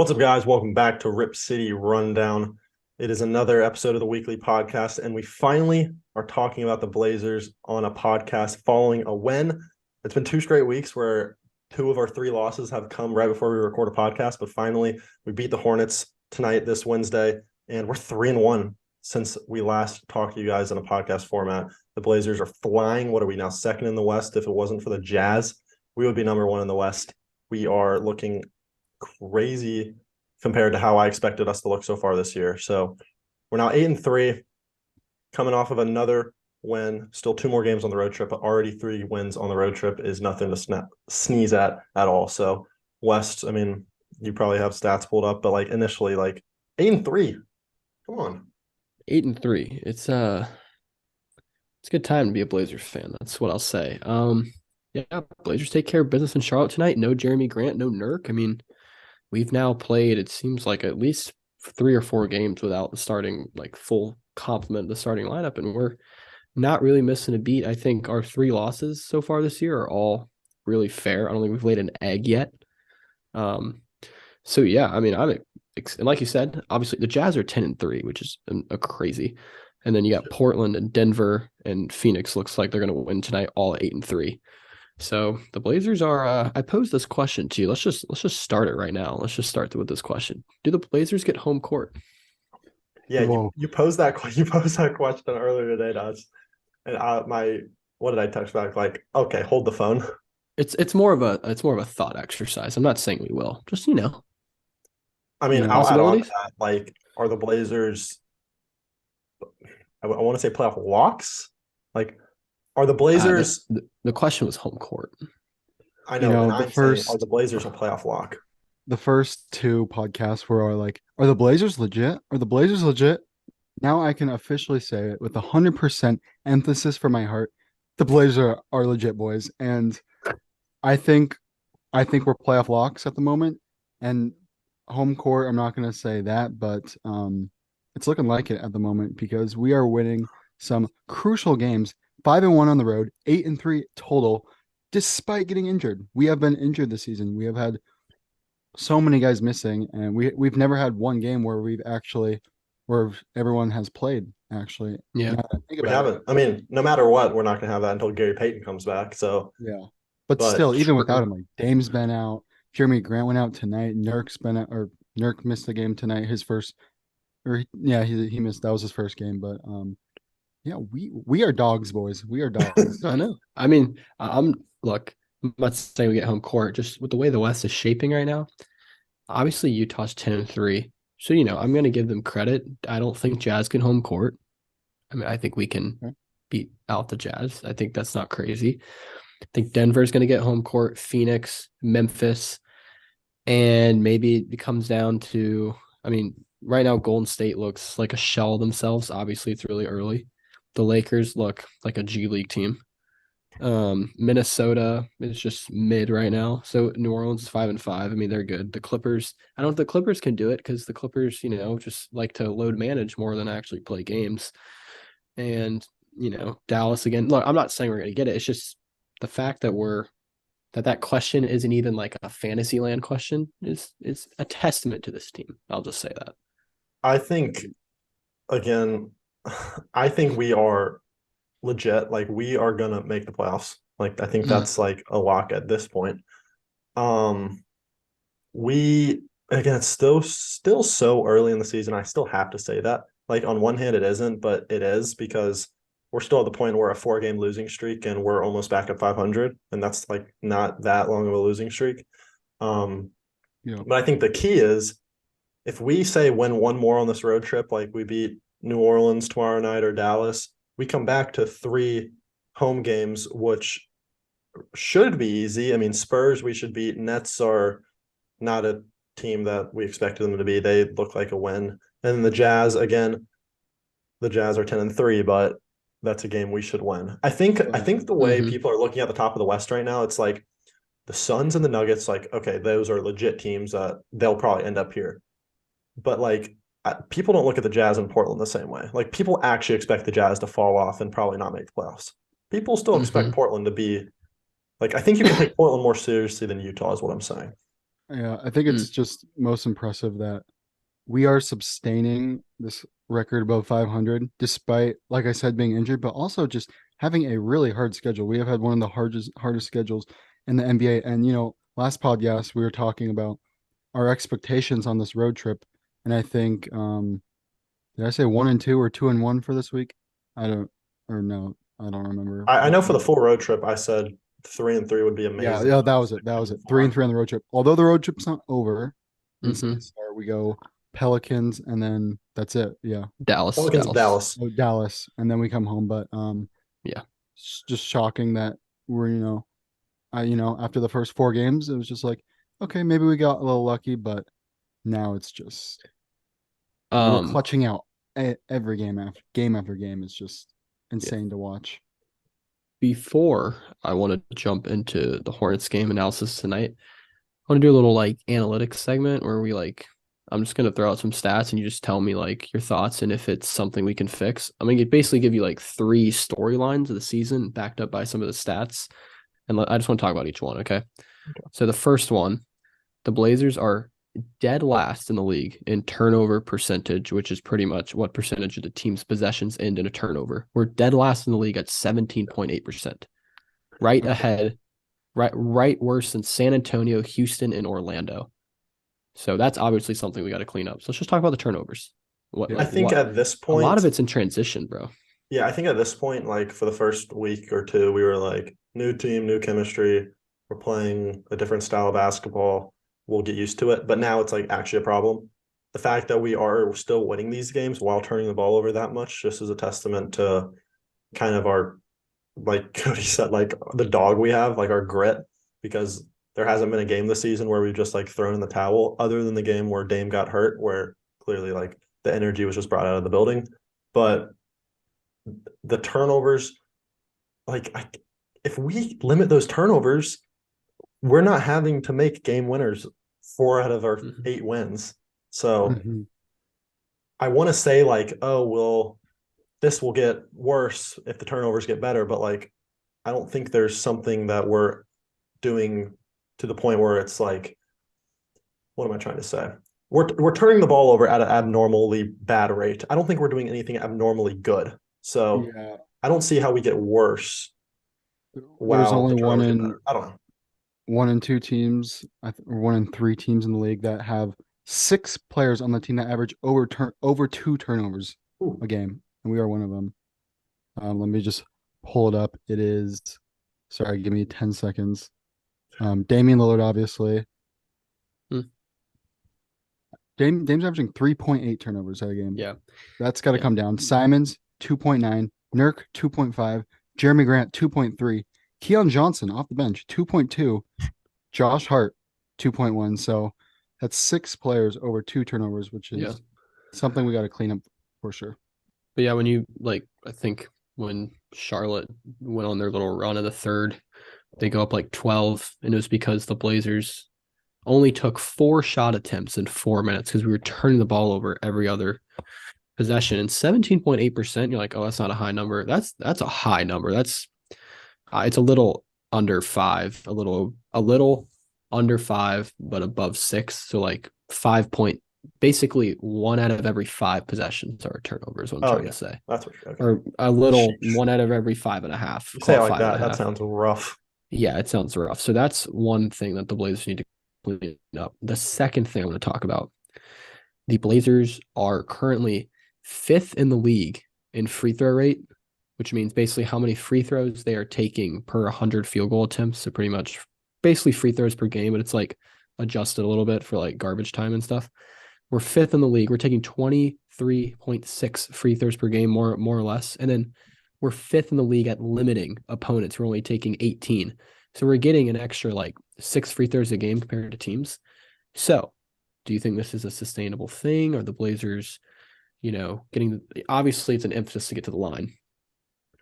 What's up, guys? Welcome back to Rip City Rundown. It is another episode of the weekly podcast, and we finally are talking about the Blazers on a podcast following a win. It's been 2 straight weeks where 2 of our 3 losses have come right before we record a podcast, but finally we beat the Hornets tonight, this Wednesday, and we're 3-1 since we last talked to you guys in a podcast format. The Blazers are flying. What are we now, second in the West? If it wasn't for the Jazz, we would be number 1 in the West. We are looking crazy compared to how I expected us to look so far this year. So we're now 8-3, coming off of another win. Still 2 more games on the road trip, but already 3 wins on the road trip is nothing to sneeze at all. So West, I mean, you probably have stats pulled up, but like initially, like 8-3. Come on. 8-3. It's a good time to be a Blazers fan. That's what I'll say. Yeah, Blazers take care of business in Charlotte tonight. No Jeremy Grant, no Nurk. I mean, we've now played, it seems like at least 3 or 4 games without the starting, like full complement of the starting lineup, and we're not really missing a beat. I think our 3 losses so far this year are all really fair. I don't think we've laid an egg yet. So yeah, I mean, and like you said, obviously the Jazz are 10-3, which is a crazy. And then you got Portland and Denver and Phoenix. Looks like they're going to win tonight, all 8-3. So the Blazers are. I posed this question to you. Let's just start it right now. Let's just start with this question: do the Blazers get home court? Yeah, you posed that question earlier today to us, and what did I text back? Like, okay, hold the phone. It's more of a thought exercise. I'm not saying we will. Just I mean, I'll add on to possibilities. that. Like, are the Blazers? I want to say playoff locks. Like, are the Blazers? The question was home court. I You know, but know, I'm saying, are the Blazers a playoff lock? the first 2 podcasts were like, are the Blazers legit? Are the Blazers legit? Now I can officially say it with 100% emphasis from my heart. The Blazers are legit, boys. And I think we're playoff locks at the moment. And home court, I'm not gonna say that, but it's looking like it at the moment because we are winning some crucial games. 5-1 on the road, 8-3 total, despite getting injured. We have been injured this season. We have had so many guys missing, and we've never had one game where everyone has played. Actually, Yeah, We haven't. I mean, no matter what, we're not going to have that until Gary Payton comes back. So, yeah, but but still, even without him, like Dame's been out, Jeremy Grant went out tonight, Nurk's been out, or Nurk missed the game tonight. His first, or yeah, he missed. That was his first game, but yeah, we are dogs, boys. We are dogs. I know. I mean, look. I'm not saying we get home court. Just with the way the West is shaping right now, obviously Utah's 10-3. So I'm going to give them credit. I don't think Jazz can home court. I mean, I think we can Okay. beat out the Jazz. I think that's not crazy. I think Denver's going to get home court, Phoenix, Memphis, and maybe it comes down to, I mean, right now Golden State looks like a shell of themselves. Obviously, it's really early. The Lakers look like a G League team. Minnesota is just mid right now. So New Orleans is 5-5. I mean, they're good. The Clippers, I don't know if the Clippers can do it because the Clippers, just like to load manage more than actually play games. And, Dallas again. Look, I'm not saying we're gonna get it. It's just the fact that that question isn't even like a fantasy land question is a testament to this team. I'll just say that. I think, again, I think we are legit. Like, we are going to make the playoffs. Like, I think that's like a lock at this point. We, again, it's still so early in the season. I still have to say that. Like, on one hand, it isn't, but it is because we're still at the point where a 4-game losing streak and we're almost back at 500, and that's like not that long of a losing streak. Yeah. But I think the key is if we say win 1 more on this road trip, like we beat New Orleans tomorrow night or Dallas, we come back to 3 home games, which should be easy. I mean, Spurs we should beat. Nets are not a team that we expected them to be. They look like a win. And then the Jazz, again, the Jazz are 10-3, but that's a game we should win. I think the way people are looking at the top of the West right now, it's like the Suns and the Nuggets, like, okay, those are legit teams that they'll probably end up here. But like people don't look at the Jazz in Portland the same way. Like, people actually expect the Jazz to fall off and probably not make the playoffs. People still expect Portland to be like, I think you can take Portland more seriously than Utah is what I'm saying. Yeah, I think it's just most impressive that we are sustaining this record above 500 despite, like I said, being injured, but also just having a really hard schedule. We have had one of the hardest schedules in the NBA. And last podcast we were talking about our expectations on this road trip, and I think did I say 1-2 or 2-1 for this week? I don't or no, I don't remember. I know for the full road trip, I said 3-3 would be Yeah, amazing. yeah, that was it. That was it. 3-3 on the road trip. Although the road trip's not over, in Mm-hmm. start we go Pelicans and then that's it. Yeah. Dallas. Pelicans, Dallas. Oh, Dallas, and then we come home. But Yeah. it's just shocking that we're after the first 4 games, it was just like, okay, maybe we got a little lucky, but now it's just we're clutching out every game after game. It's just insane to watch. Before I want to jump into the Hornets game analysis tonight, I want to do a little like analytics segment where I'm just going to throw out some stats and you just tell me like your thoughts and if it's something we can fix. I'm going to basically give you like 3 storylines of the season backed up by some of the stats. And I just want to talk about each one. Okay. So the first one, the Blazers are dead last in the league in turnover percentage, which is pretty much what percentage of the team's possessions end in a turnover. We're dead last in the league at 17.8%. Right ahead, right worse than San Antonio, Houston, and Orlando. So that's obviously something we got to clean up. So let's just talk about the turnovers. I think at this point, a lot of it's in transition, bro. Yeah, I think at this point, like for the first week or two, we were like, new team, new chemistry. We're playing a different style of basketball. We'll get used to it. But now it's like actually a problem. The fact that we are still winning these games while turning the ball over that much just is a testament to kind of our, like Cody said, like the dog we have, like our grit, because there hasn't been a game this season where we've just like thrown in the towel other than the game where Dame got hurt, where clearly like the energy was just brought out of the building. But the turnovers, if we limit those turnovers, we're not having to make game winners 4 out of our 8 wins. So I want to say like, oh, well, this will get worse if the turnovers get better. But like, I don't think there's something that we're doing to the point where it's like, what am I trying to say? We're turning the ball over at an abnormally bad rate. I don't think we're doing anything abnormally good. So yeah, I don't see how we get worse. There's only one in I don't know. 1 and 2 teams, or 1 and 3 teams in the league that have 6 players on the team that average over 2 turnovers a game, and we are one of them. Let me just pull it up. It is, sorry, give me 10 seconds. Damian Lillard, obviously. Dame's averaging 3.8 turnovers a game. Yeah, that's got to come down. Simons 2.9, Nurk 2.5, Jeremy Grant 2.3, Keon Johnson off the bench 2.2, Josh Hart 2.1. So that's 6 players over 2 turnovers, which is something we got to clean up for sure. But yeah, when you I think when Charlotte went on their little run in the third, they go up like 12, and it was because the Blazers only took 4 shot attempts in 4 minutes because we were turning the ball over every other possession. And 17.8%, you're like, oh, that's not a high number. That's a high number. That's it's a little under 5, a little under 5, but above 6. So like 5 point, basically 1 out of every 5 possessions are turnovers. What I'm trying to say. That's what. Okay. Or a little 1 out of every 5.5. You say it like that. That sounds rough. Yeah, it sounds rough. So that's one thing that the Blazers need to clean up. The second thing I want to talk about, the Blazers are currently 5th in the league in free throw rate, which means basically how many free throws they are taking per 100 field goal attempts. So pretty much basically free throws per game, but it's like adjusted a little bit for like garbage time and stuff. We're 5th in the league. We're taking 23.6 free throws per game, more or less. And then we're 5th in the league at limiting opponents. We're only taking 18. So we're getting an extra like 6 free throws a game compared to teams. So do you think this is a sustainable thing? Are the Blazers, getting, obviously it's an emphasis to get to the line.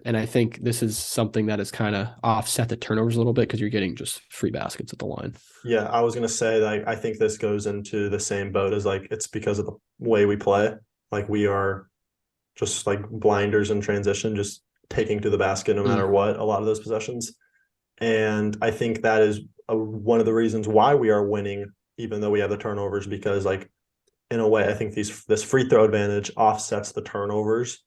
And I think this is something that has kind of offset the turnovers a little bit because you're getting just free baskets at the line. Yeah, I was going to say that I think this goes into the same boat as like it's because of the way we play. Like we are just like blinders in transition, just taking to the basket no matter what, a lot of those possessions. And I think that is one of the reasons why we are winning even though we have the turnovers, because like in a way, I think this free throw advantage offsets the turnovers.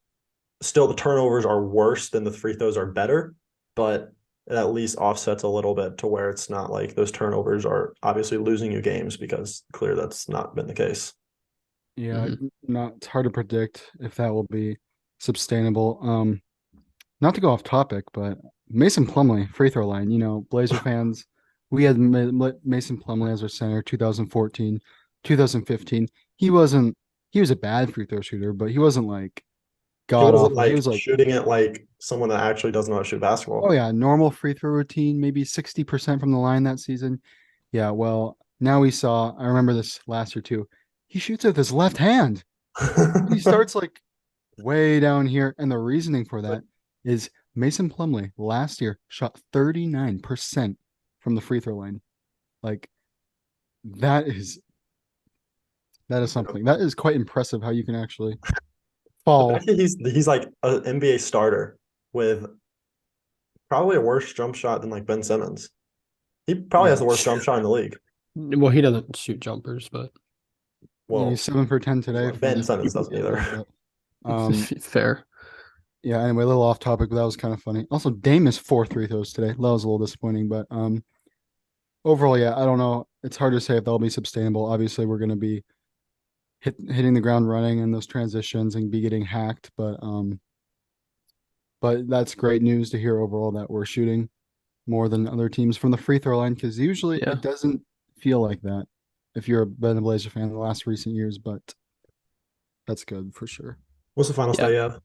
Still, the turnovers are worse than the free throws are better, but it at least offsets a little bit to where it's not like those turnovers are obviously losing you games, because clearly that's not been the case. Yeah, it's hard to predict if that will be sustainable. Not to go off topic, but Mason Plumlee, free throw line, Blazer fans, we had Mason Plumlee as our center 2014, 2015. He was a bad free throw shooter, but he wasn't like He god wasn't awful. He like was like, shooting it like someone that actually doesn't know how to shoot oh basketball. yeah, normal free throw routine, maybe 60% from the line that season. Yeah, well, now I remember this last year too. He shoots with his left hand. He starts like way down here. And the reasoning for that is Mason Plumlee last year shot 39% from the free throw line. Like that is something. That is quite impressive how you can actually The fall. fact that he's like an NBA starter with probably a worse jump shot than like Ben Simmons. He probably has Yeah. the worst jump shot in the league. Well, he doesn't shoot jumpers, but Yeah, he's Well, 7 for 10 today Ben from Simmons doesn't field goal, either. but fair. yeah, anyway, a little off topic, but that was kind of funny. Also, Dame is 4 3 throws today. That was a little disappointing, but overall, yeah, I don't know. It's hard to say if they'll be sustainable. Obviously, we're going to be hitting the ground running in those transitions and be getting hacked, but that's great news to hear overall that we're shooting more than other teams from the free throw line, because usually Yeah. it doesn't feel like that if you're been a Blazer fan in the last recent years, but that's good for sure. What's the final Yeah. stat you have?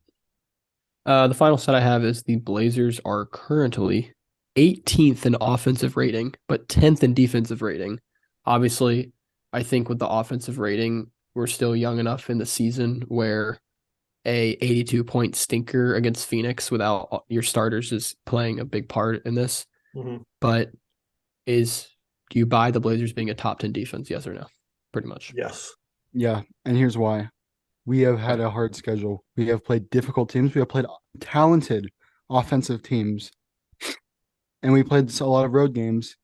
The final stat I have is the Blazers are currently 18th in offensive rating, but 10th in defensive rating. Obviously, I think with the offensive rating, we're still young enough in the season where a 82-point stinker against Phoenix without your starters is playing a big part in this. Mm-hmm. But do you buy the Blazers being a top 10 defense? Yes or no? Pretty much. Yes. Yeah, and here's why. We have had a hard schedule. We have played difficult teams. We have played talented offensive teams. And we played a lot of road games,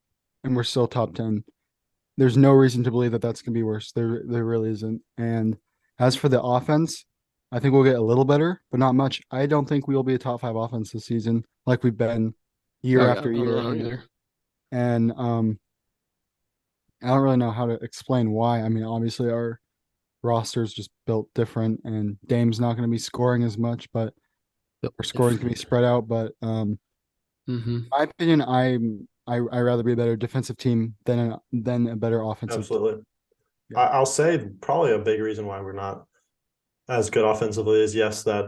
and we're still top 10. There's no reason to believe that that's going to be worse. There really isn't. And as for the offense, I think we'll get a little better, but not much. I don't think we'll be a top 5 offense this season like we've been year after I year. don't know either. And I don't really know how to explain why. I mean, obviously our roster's just built different, and Dame's not going to be scoring as much, but our scoring can be spread out. But my opinion, I rather be a better defensive team than a better offensive. Absolutely. Yeah. I'll say probably a big reason why we're not as good offensively is, yes, that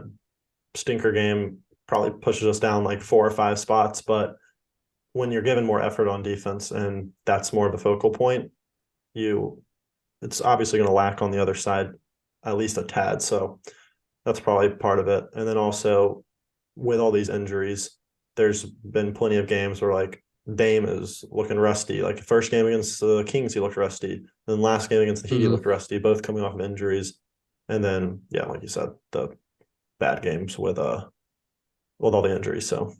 stinker game probably pushes us down like 4 or 5 spots, but when you're given more effort on defense and that's more of the focal point, it's obviously going to lack on the other side at least a tad. So that's probably part of it. And then also with all these injuries, there's been plenty of games where like Dame is looking rusty. Like the first game against the Kings, he looked rusty. Then last game against the Heat, he looked rusty, both coming off of injuries. And then, yeah, like you said, the bad games with all the injuries. So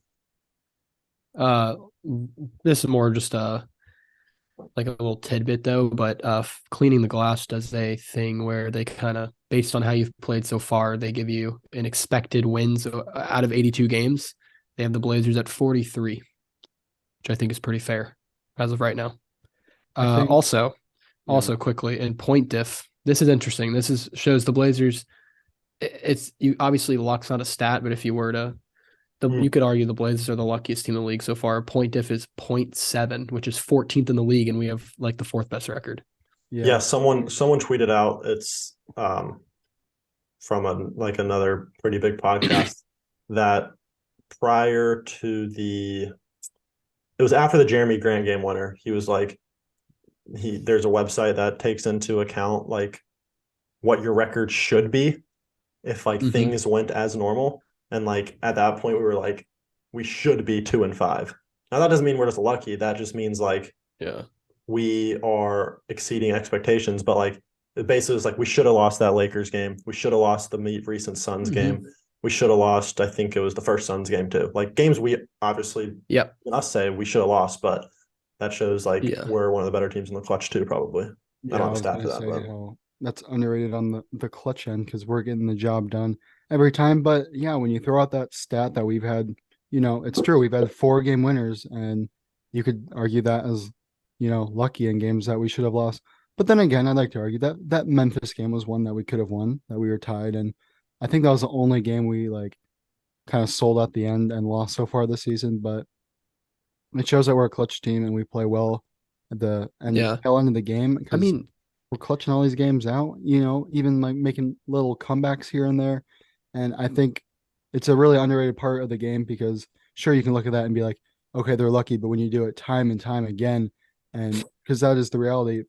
this is more just like a little tidbit though, but Cleaning the Glass does a thing where they kind of, based on how you've played so far, they give you an expected wins out of 82 games. They have the Blazers at 43, which I think is pretty fair as of right now. Also quickly in point diff, this is interesting. Shows the Blazers. It's you obviously luck's not a stat, but if you were to, you could argue the Blazers are the luckiest team in the league so far. Point diff is 0.7, which is 14th in the league, and we have like the 4th best record. Yeah, someone tweeted out it's from another pretty big podcast that prior to it was after the Jeremy Grant game winner, he was like, there's a website that takes into account like what your record should be if like things went as normal. And like at that point we were like, we should be 2-5. Now that doesn't mean we're just lucky. That just means like we are exceeding expectations. But like it basically is like we should have lost that Lakers game. We should have lost the recent Suns game. We should have lost, I think it was the first Suns game too. Like games we obviously us say we should have lost, but that shows like Yeah. we're one of the better teams in the clutch too, probably. I Yeah, don't have a was stat for gonna that, say but how that's underrated on the clutch end because we're getting the job done every time. But yeah, when you throw out that stat that we've had, it's true. We've had 4-game winners, and you could argue that as, lucky in games that we should have lost. But then again, I'd like to argue that that Memphis game was one that we could have won, that we were tied, and I think that was the only game we like kind of sold at the end and lost so far this season. But it shows that we're a clutch team and we play well at the Yeah. tail end of the game I because mean, we're clutching all these games out, even like making little comebacks here and there. And I think it's a really underrated part of the game because sure, you can look at that and be like, okay, they're lucky. But when you do it time and time again, and because that is the reality,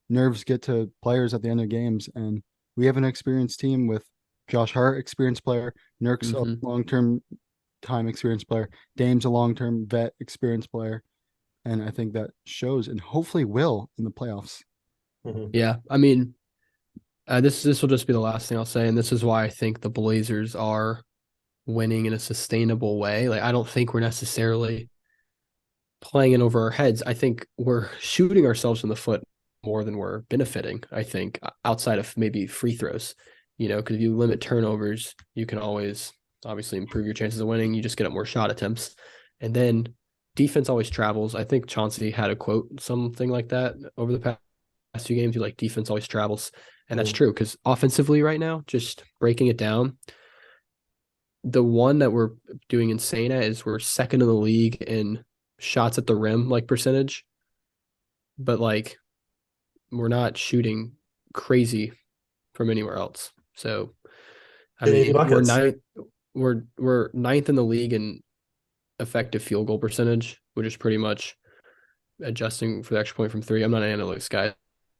nerves get to players at the end of games. And we have an experienced team with Josh Hart, experienced player, Nurk's a mhm. long-term time experienced player, Dame's a long-term vet experienced player. And I think that shows and hopefully will in the playoffs. mhm. Yeah. I mean, this will just be the last thing I'll say, and this is why I think the Blazers are winning in a sustainable way. Like I don't think we're necessarily playing it over our heads. I think we're shooting ourselves in the foot more than we're benefiting. I think outside of maybe free throws, because if you limit turnovers, you can always obviously improve your chances of winning. You just get up more shot attempts, and then defense always travels. I think Chauncey had a quote something like that over the past few games. You like defense always travels, and that's Mhm. true because offensively right now, just breaking it down, the one that we're doing insane at is we're second in the league in shots at the rim like percentage, but like we're not shooting crazy from anywhere else. So I Getting easy mean buckets. we're ninth in the league in effective field goal percentage, which is pretty much adjusting for the extra point from three. I'm not an analytics guy,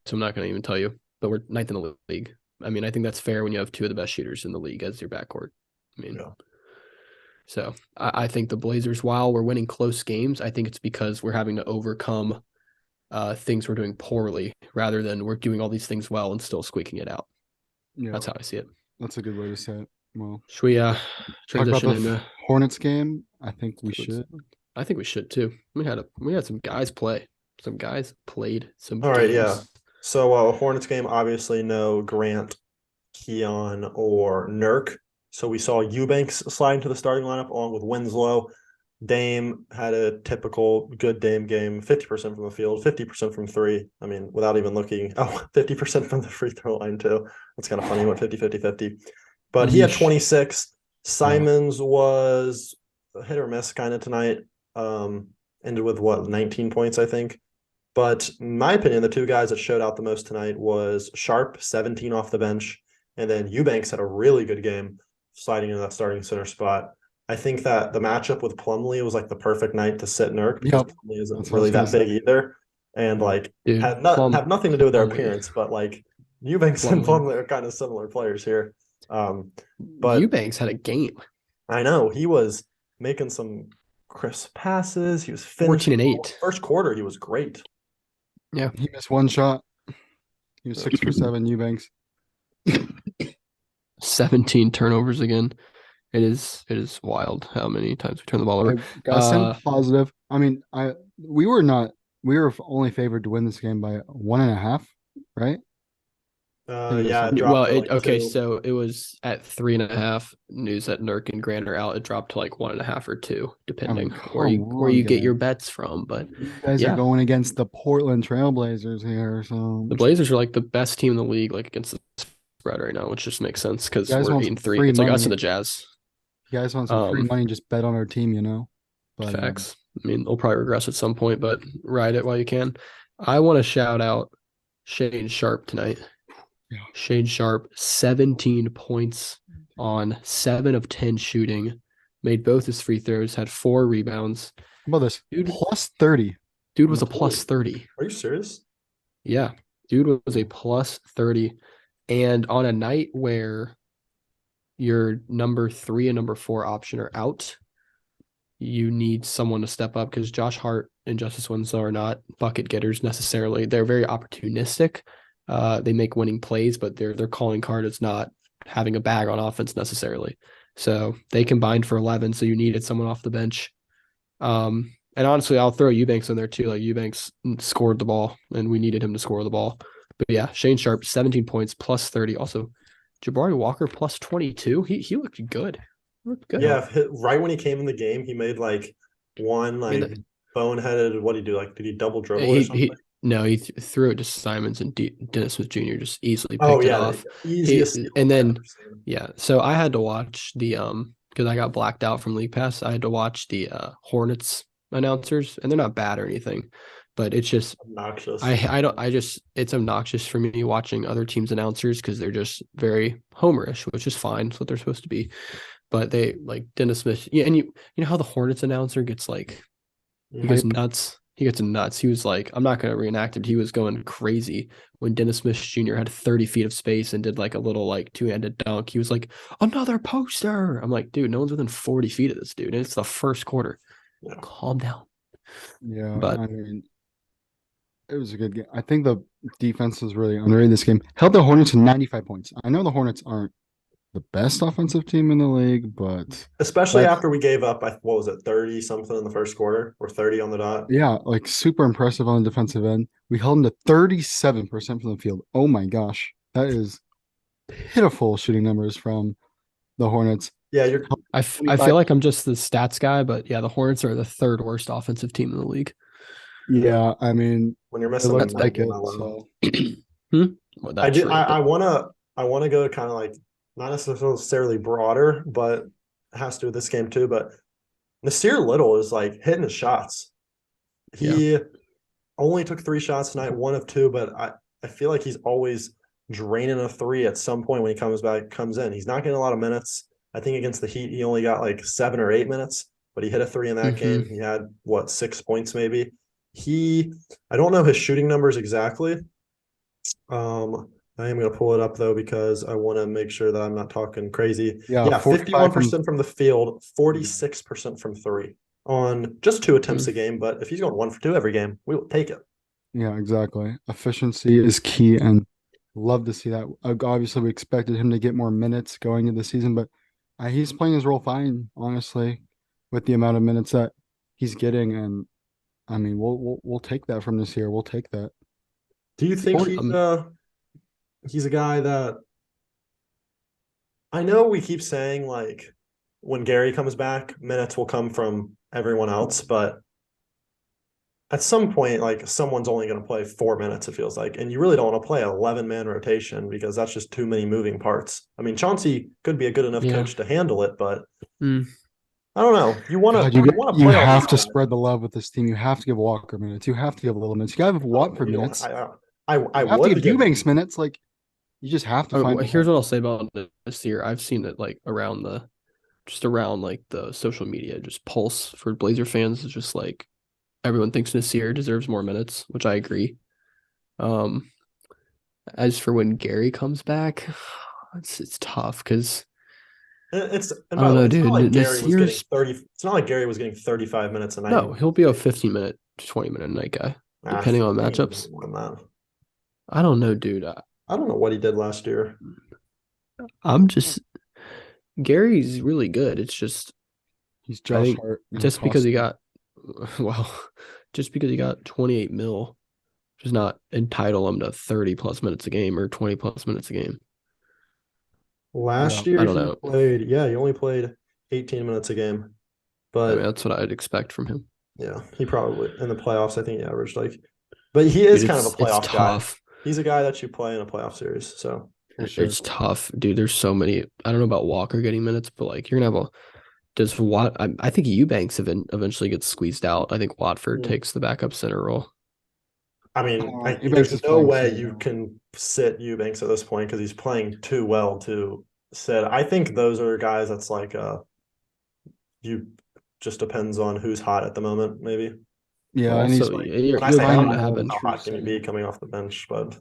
so I'm not going to even tell you, but we're ninth in the league. I mean, I think that's fair when you have two of the best shooters in the league as your backcourt. I mean, Yeah. so I think the Blazers, while we're winning close games, I think it's because we're having to overcome things we're doing poorly rather than we're doing all these things well and still squeaking it out. Yeah, That's how I see it. that's a good way to say it. Well, Should we talk about transition the into? Hornets game. I think we should. I think we should too. We had some guys play. Some guys played some All right, yeah. games. So Hornets game, obviously no Grant, Keon, or Nurk. So we saw Eubanks slide into the starting lineup along with Winslow. Dame had a typical good Dame game, 50% from the field, 50% from three. I mean, without even looking, 50% from the free throw line too. That's kind of funny. He went 50-50-50. But he had Yeesh. 26. Simons was a hit or miss kind of tonight. Ended with 19 points, I think. But in my opinion, the two guys that showed out the most tonight was Sharp, 17 off the bench, and then Eubanks had a really good game sliding into that starting center spot. I think that the matchup with Plumlee was like the perfect night to sit Nurk because Yep. Plumlee isn't That's what I was really that gonna big say. either. And Yeah. like Dude, have nothing to do with their Plumlee. appearance, but like Eubanks and Plumlee are kind of similar players here. But Eubanks had a game. I know he was making some crisp passes. He was 14 finishing. and 8. First quarter, he was great. Yeah. He missed one shot. He was 6 for 7. Eubanks. 17 turnovers again. It is wild how many times we turn the ball over. Guys, send positive. I mean, we were only favored to win this game by 1.5, right? Yeah, it dropped Well, to like okay, 2. so it was at 3.5. News that Nurk and Grant are out. It dropped to like 1.5 or 2, depending where you get your bets from. But you guys are yeah, going against the Portland Trailblazers here, so the Blazers are like the best team in the league, like against the spread right now, which just makes sense you because guys we're want 8 some and 3. free It's like us money. and the Jazz. You guys want some free money, just bet on our team. But Facts. I mean, they'll probably regress at some point, but ride it while you can. I want to shout out Shane Sharp tonight. Yeah. Shane Sharp, 17 points on 7 of 10 shooting, made both his free throws, had 4 rebounds. how about this? Dude, Plus 30. dude was a plus 30. Are you serious? Yeah. Dude was a plus 30. And on a night where your number 3 and number 4 option are out, you need someone to step up because Josh Hart and Justice Winslow are not bucket getters necessarily. They're very opportunistic. They make winning plays, but their calling card is not having a bag on offense necessarily. So they combined for 11. So you needed someone off the bench. And honestly, I'll throw Eubanks in there too. Like Eubanks scored the ball, and we needed him to score the ball. But yeah, Shane Sharp, 17 points, plus 30. Also, Jabari Walker, plus 22. He looked good. Looked good. Yeah, right when he came in the game, he made like one I mean, like boneheaded. What did he do? Like, did he double dribble or something? he no, he threw it to Simons, and Dennis Smith Jr. just easily Oh picked it yeah, off. easiest steal And I've then ever seen. yeah, so I had to watch the because I got blacked out from League Pass. I had to watch the Hornets announcers, and they're not bad or anything, but it's just Obnoxious. I don't I just it's obnoxious for me watching other teams announcers because they're just very homerish, which is fine. It's what they're supposed to be. But they like Dennis Smith, yeah, and you know how the Hornets announcer gets like he goes nuts. He gets nuts. He was like, I'm not going to reenact it. He was going crazy when Dennis Smith Jr. had 30 feet of space and did like a little like two-handed dunk. He was like, another poster. I'm like, dude, no one's within 40 feet of this dude. And it's the first quarter. Yeah. Calm down. Yeah, But I mean, it was a good game. I think the defense was really underrated this game. Held the Hornets to 95 points. I know the Hornets aren't the best offensive team in the league, but especially after we gave up, what was it, 30 something in the first quarter or 30 on the dot? yeah, like super impressive on the defensive end. We held them to 37% from the field. Oh my gosh. That is pitiful shooting numbers from the Hornets. Yeah, I feel like I'm just the stats guy, but yeah, the Hornets are the third worst offensive team in the league. Yeah, I mean, when you're it missing looks that like game it. alone. So Well, I that's do. true. I wanna go kind of like not necessarily broader, but it has to do with this game too. But Nasir Little is like hitting his shots. He only took 3 shots tonight, 1 of 2, but I feel like he's always draining a 3 at some point when he comes in. He's not getting a lot of minutes. I think against the Heat, he only got like 7 or 8 minutes, but he hit a 3 in that game. He had 6 points maybe. I don't know his shooting numbers exactly. I am going to pull it up though because I want to make sure that I'm not talking crazy. yeah, 51% from the field, 46% from 3 on just 2 attempts a game. But if he's going 1 for 2 every game, we will take it. Yeah, exactly. Efficiency is key, and love to see that. Obviously, we expected him to get more minutes going into the season, but he's playing his role fine, honestly, with the amount of minutes that he's getting. And I mean, we'll take that from this year. We'll take that. Do you think he's a guy that I know we keep saying like when Gary comes back, minutes will come from everyone else, but at some point, like someone's only going to play 4 minutes, it feels like, and you really don't want to play an 11-man rotation because that's just too many moving parts. I mean, Chauncey could be a good enough coach to handle it, but I don't know. You want to you have to spread the love with this team. You have to give Walker minutes. You have to give Little minutes. You got to give Watford minutes. I have to give Eubanks minutes. Like you just have to find. Here's what I'll say about this year. I've seen it like around like the social media, just pulse for Blazer fans is just like everyone thinks Nasir deserves more minutes, which I agree. As for when Gary comes back, it's tough because I don't know, dude. Not like Gary was getting 30. It's not like Gary was getting 35 minutes a night. No, he'll be a 15-minute to 20-minute night guy, depending on matchups. More than that. I don't know, dude. I don't know what he did last year. Gary's really good. It's just he's Josh Hart. Just because he got 28 mil does not entitle him to 30 plus minutes a game or 20 plus minutes a game. Last year, he only played 18 minutes a game. But I mean, that's what I'd expect from him. Yeah, he probably in the playoffs, I think he averaged but he is kind of a playoff guy. He's a guy that you play in a playoff series. So it's tough, dude. There's so many. I don't know about Walker getting minutes, but like you're gonna have I think Eubanks eventually gets squeezed out. I think Watford takes the backup center role. I mean, there's no way you can sit Eubanks at this point because he's playing too well to sit. I think those are guys that's like you just depends on who's hot at the moment, maybe. Yeah, and he's like, you're bound to have how hot can you be coming off the bench, but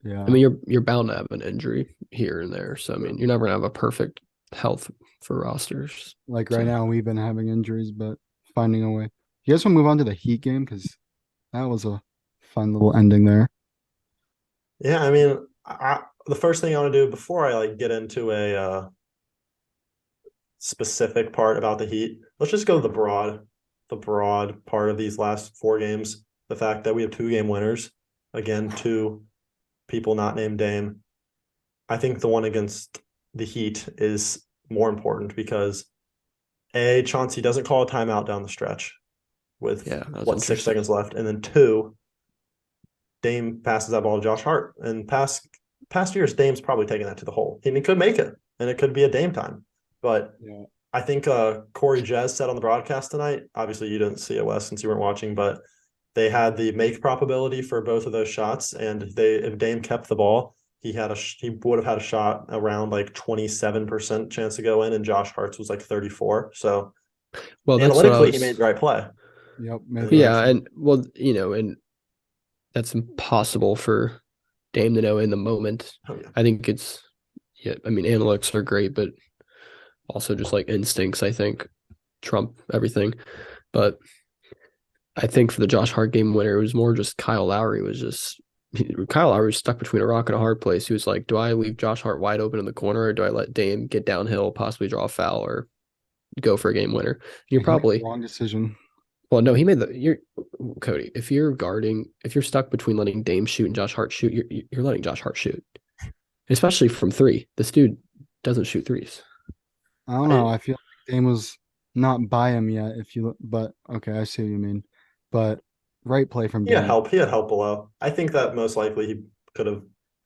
yeah, I mean you're bound to have an injury here and there. So I mean you're never gonna have a perfect health for rosters. Like right now we've been having injuries, but finding a way. You guys want to move on to the Heat game because that was a fun little ending there. Yeah, I mean, the first thing I want to do before I get into a specific part about the Heat, let's just go to the broad. the broad part of these last 4 games, the fact that we have 2-game winners, again, 2 people not named Dame. I think the one against the Heat is more important because Chauncey doesn't call a timeout down the stretch with 6 seconds left, and then 2, Dame passes that ball to Josh Hart. And past years, Dame's probably taken that to the hole. And he could make it, and it could be a Dame time. But I think Corey Jez said on the broadcast tonight, obviously you didn't see it, Wes, since you weren't watching, but they had the make probability for both of those shots, and if Dame kept the ball, he would have had a shot around like 27% chance to go in, and Josh Hart's was like 34. So analytically, he made the right play. Yep. And that's impossible for Dame to know in the moment. Oh, yeah. I think analytics are great, but also just like instincts, I think, trump everything. But I think for the Josh Hart game winner, it was more just Kyle Lowry was stuck between a rock and a hard place. He was like, do I leave Josh Hart wide open in the corner, or do I let Dame get downhill, possibly draw a foul, or go for a game winner? You're probably wrong decision. Well, no, Cody. If you're stuck between letting Dame shoot and Josh Hart shoot, you're letting Josh Hart shoot, especially from 3. This dude doesn't shoot threes. I don't know. I feel like Dame was not by him yet. But okay, I see what you mean. But right play from Dame. He had help below. I think that most likely he could have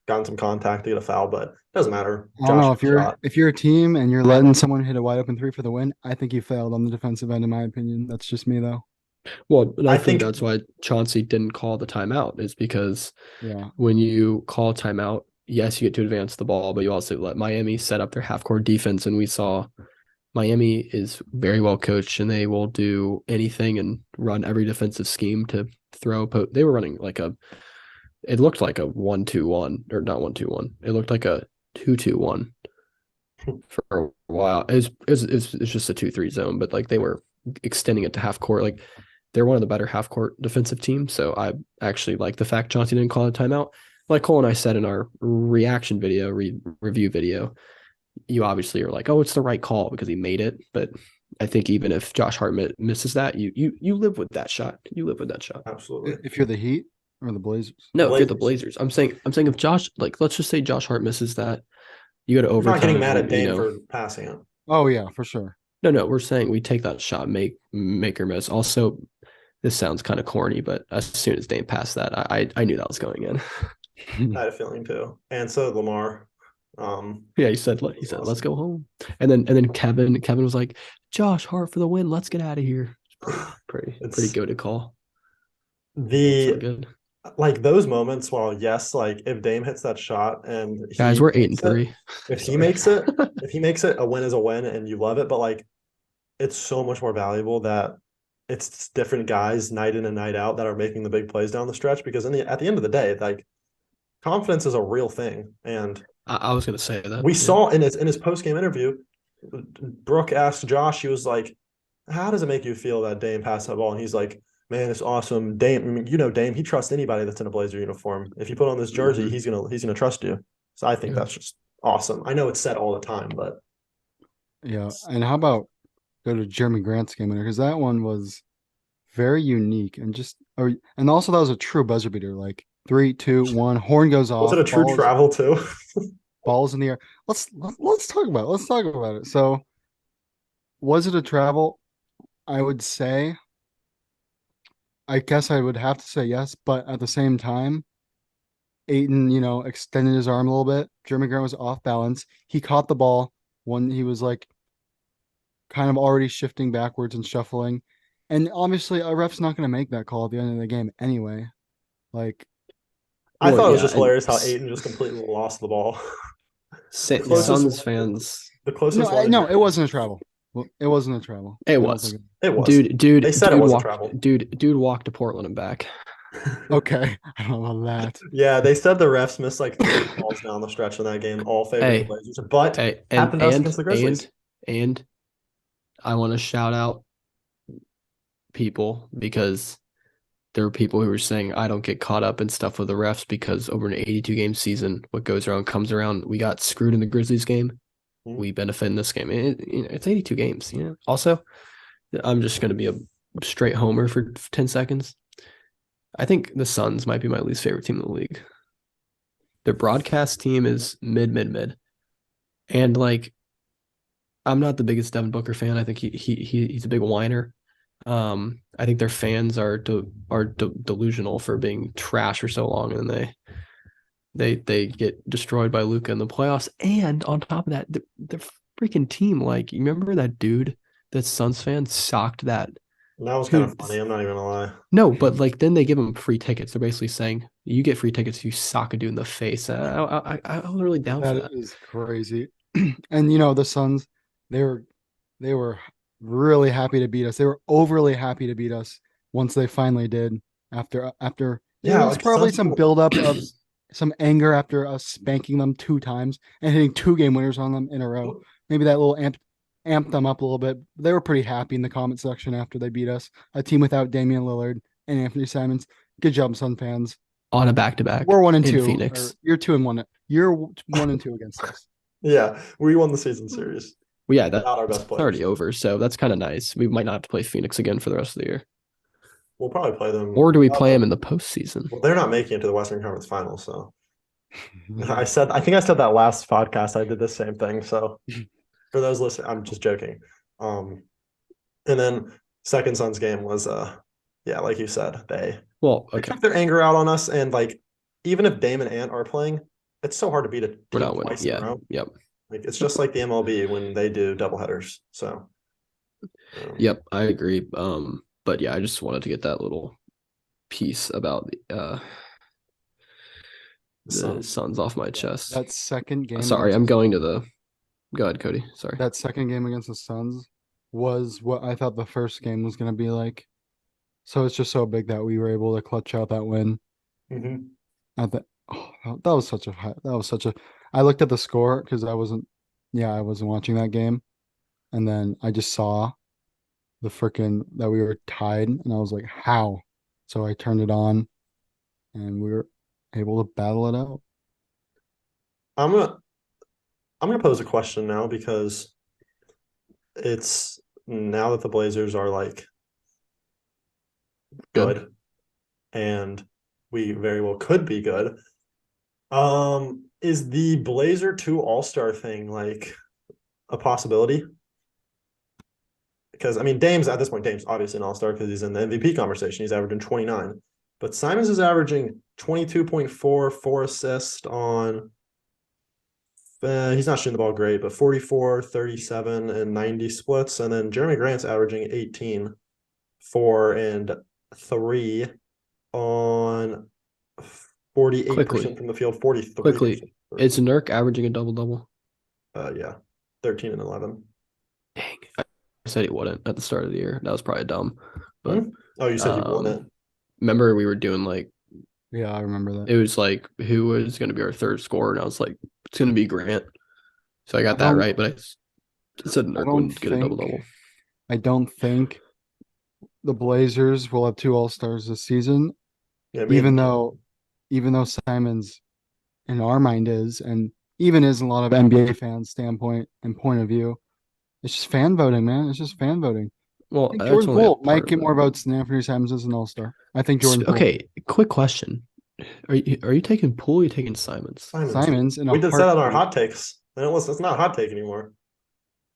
gotten some contact to get a foul, but it doesn't matter. I don't know if you're a team and you're letting someone hit a wide open 3 for the win. I think you failed on the defensive end, in my opinion. That's just me, though. Well, I think that's why Chauncey didn't call the timeout, is because when you call timeout, yes, you get to advance the ball, but you also let Miami set up their half-court defense, and we saw Miami is very well coached, and they will do anything and run every defensive scheme to throw. They were running it looked like a 1-2-1, or not 1-2-1. It looked like a 2-2-1 for a while. It's just a 2-3 zone, but like they were extending it to half court. Like they're one of the better half court defensive teams. So I actually like the fact Chauncey didn't call a timeout. Like Cole and I said in our reaction video, review video, you obviously are like, oh, it's the right call because he made it. But I think even if Josh Hart misses that, you live with that shot. You live with that shot. Absolutely. If you're the Heat or the Blazers. No, if you're the Blazers. I'm saying if Josh, like, let's just say Josh Hart misses that, you got to overtime. I'm not getting mad at Dame for passing it. Oh yeah, for sure. No, we're saying we take that shot, make or miss. Also, this sounds kind of corny, but as soon as Dame passed that, I knew that was going in. I had a feeling too, and so did Lamar. He said, let's go home. And then Kevin was like, Josh Hart for the win. Let's get out of here. Pretty good call. Like those moments, well, yes, like if Dame hits that shot and guys, we're 8-3. If he makes it, a win is a win and you love it, but like it's so much more valuable that it's different guys night in and night out that are making the big plays down the stretch, because at the end of the day, like confidence is a real thing. And I was gonna say that we saw in his post-game interview, Brooke asked Josh, he was like, how does it make you feel that Dame passed that ball? And he's like, man, it's awesome. Dame, I mean, Dame, he trusts anybody that's in a Blazer uniform. If you put on this jersey, he's gonna trust you. So I think that's just awesome. I know it's said all the time, but yeah. And how about go to Jeremy Grant's game winner, because that one was very unique and and also that was a true buzzer beater. Like 3, 2, 1, horn goes off. Was it a true travel too? Balls in the air. Let's talk about it. Let's talk about it. So, was it a travel? I would say. I guess I would have to say yes, but at the same time, Ayton, extended his arm a little bit. Jeremy Grant was off balance. He caught the ball when he was like kind of already shifting backwards and shuffling. And obviously, a ref's not going to make that call at the end of the game anyway. Like, I thought it was just hilarious how Ayton just completely lost the ball. Suns fans. The closest No, it wasn't a travel. Well, it wasn't a travel. It was. It was. Dude. They said it was a travel. Dude walked to Portland and back. Okay, I don't know about that. Yeah, they said the refs missed like 3 balls down the stretch in that game, all favoring the Blazers. But happened to us against the Grizzlies. And I want to shout out people, because there were people who were saying I don't get caught up in stuff with the refs because over an 82-game season, what goes around comes around. We got screwed in the Grizzlies game. We benefit in this game. It's 82 games. Also, I'm just going to be straight homer for 10 seconds. I think the Suns might be my least favorite team in the league. Their broadcast team is mid. And like I'm not the biggest Devin Booker fan. I think he's a big whiner. I think their fans are delusional for being trash for so long, and they get destroyed by Luka in the playoffs. And on top of that, the freaking team, like you remember that dude, that Suns fan socked that. That was kind of funny. I'm not even gonna lie. No, but like then they give him free tickets. They're basically saying you get free tickets if you sock a dude in the face. I was really down for That that. is crazy. And you know, the Suns, they were really happy to beat us. They were overly happy to beat us once they finally did. After Yeah, there was like probably some some buildup of some anger after us spanking them 2 times and hitting 2 game winners on them in a row. Maybe that little amped them up a little bit. They were pretty happy in the comment section after they beat us. A team without Damian Lillard and Anthony Simons. Good job, Sun fans. On a back-to-back We're 1-2 in or Phoenix. you're 2-1. You're 1-2 against us. Yeah, we won the season series. Well, yeah, Without our best that's players. already over, so that's kind of nice. We might not have to play Phoenix again for the rest of the year. We'll probably play them. Or do we play them in the postseason? Well, they're not making it to the Western Conference Finals, so I think I said that last podcast. I did the same thing. So for those listening, I'm just joking. And then second Suns game was yeah, like you said, they took their anger out on us, and like even if Dame and Ant are playing, it's so hard to beat a team twice in a row. Yep. Like it's just like the MLB when they do doubleheaders. So yep, I agree. But yeah, I just wanted to get that little piece about the Suns off my chest. That second game. Sorry, I'm going to the. Go ahead, Cody. Sorry. That second game against the Suns was what I thought the first game was going to be like. So it's just so big that we were able to clutch out that win. mm-hmm. That was such a. I looked at the score because I wasn't watching that game, and then I just saw the freaking that we were tied, and I was like, how? So I turned it on, and we were able to battle it out. I'm gonna pose a question now because it's now that the Blazers are like good and we very well could be good. Is the Blazer 2 All-Star thing like a possibility? Because I mean, Dame's obviously an All-Star because he's in the MVP conversation. He's averaging 29, but Simons is averaging 22.4, 4 assists on. He's not shooting the ball great, but 44, 37, and 90 splits. And then Jeremy Grant's averaging 18, 4, and 3 on 48% from the field, 43%. Quickly, is Nurk averaging a double-double? Yeah, 13 and 11. Dang, I said he wouldn't at the start of the year. That was probably dumb. But oh, you said you wouldn't. Remember we were doing like. Yeah, I remember that. It was like who was going to be our third scorer, and I was like, it's going to be Grant. So I got that right, but I said Nurk wouldn't get a double-double. I don't think the Blazers will have 2 All-Stars this season. Yeah, even though Simons in our mind is, and even is in a lot of NBA fans' standpoint and point of view, it's just fan voting, man. It's just fan voting. Well, I think Jordan Poole might get more votes than Anthony Simons as an All-Star. I think Jordan Poole. Okay, quick question. Are you taking Poole or are you taking Simons? Simons. We did that on our hot takes. It's not a hot take anymore.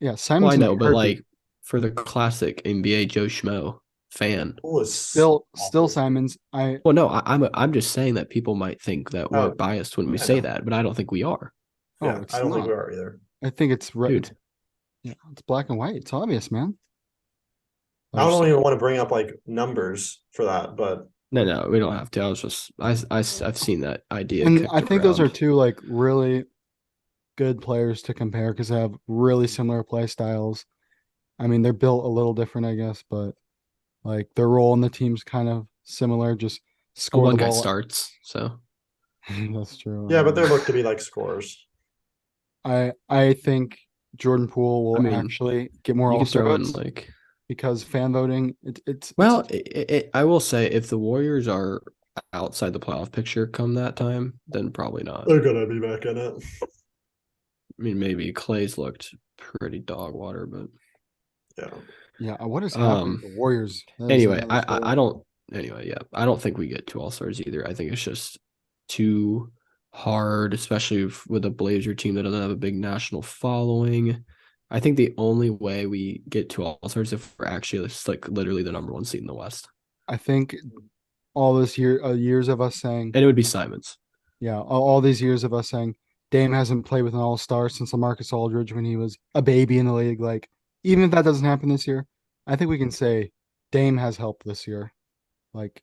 Yeah, Simons. Well, I know, but like for the classic NBA Joe Schmo fan, still Simons. I'm just saying that people might think that we're biased when we say that, but I don't think we are. Yeah, I don't think we are either. I think it's right. Yeah, it's black and white. It's obvious, man. I don't even want to bring up like numbers for that, but no, we don't have to. I've seen that idea. And I think those are two like really good players to compare because they have really similar play styles. I mean, they're built a little different, I guess, but like their role in the team's kind of similar. Just score one the ball. Guy starts, so that's true. Yeah, but they look to be like scorers. I think Jordan Poole will actually get more All-Star votes because fan voting. I will say if the Warriors are outside the playoff picture come that time, then probably not. They're gonna be back in it. I mean, maybe Clay's looked pretty dog water, but yeah. Yeah, what is happening with the Warriors? That is Anyway, another story. I don't. Anyway, yeah, I don't think we get two All-Stars either. I think it's just too hard, especially with a Blazer team that doesn't have a big national following. I think the only way we get two All-Stars if we're actually like literally the number one seed in the West, I think all this years of us saying, and it would be Simons. yeah, all these years of us saying Dame hasn't played with an all-star since LaMarcus Aldridge when he was a baby in the league. Like, even if that doesn't happen this year, I think we can say Dame has helped this year. Like,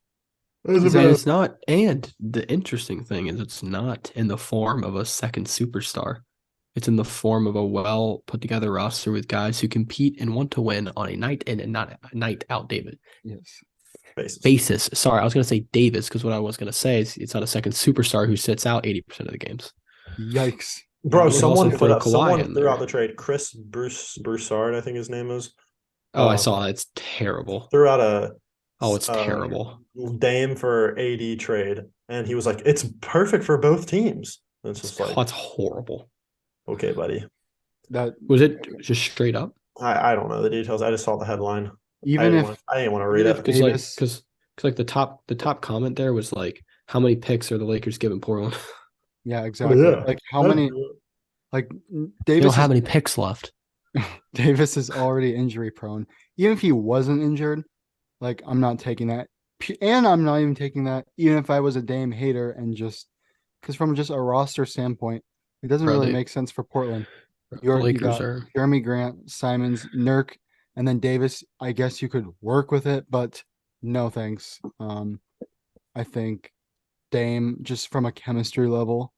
And it's not. And the interesting thing is, it's not in the form of a second superstar. It's in the form of a well put together roster with guys who compete and want to win on a night in and not a night out, David. yes. Basis. Sorry, I was going to say Davis because what I was going to say is it's not a second superstar who sits out 80% of the games. Yikes. Bro, There's someone also put throw up, Kawhi someone in threw there. out the trade. Chris Broussard, I think his name is. Oh, I saw that. It's terrible. Threw out a it's terrible. Dame for AD trade, and he was like, "It's perfect for both teams." And it's just like, That's horrible. okay, buddy. That Was it just straight up? I don't know the details. I just saw the headline. I even didn't if want to read if it. Davis, Because the top comment there was like, how many picks are the Lakers giving Portland? yeah, exactly. Yeah. Like how many? Like They Davis don't have any picks left. Davis is already injury prone. Even if he wasn't injured, like I'm not taking that. And I'm not even taking that, even if I was a Dame hater and just because from just a roster standpoint, it doesn't really make sense for Portland. You Lakers got are Jeremy Grant, Simons, Nurk, and then Davis. I guess you could work with it, but no thanks. I think Dame, just from a chemistry level,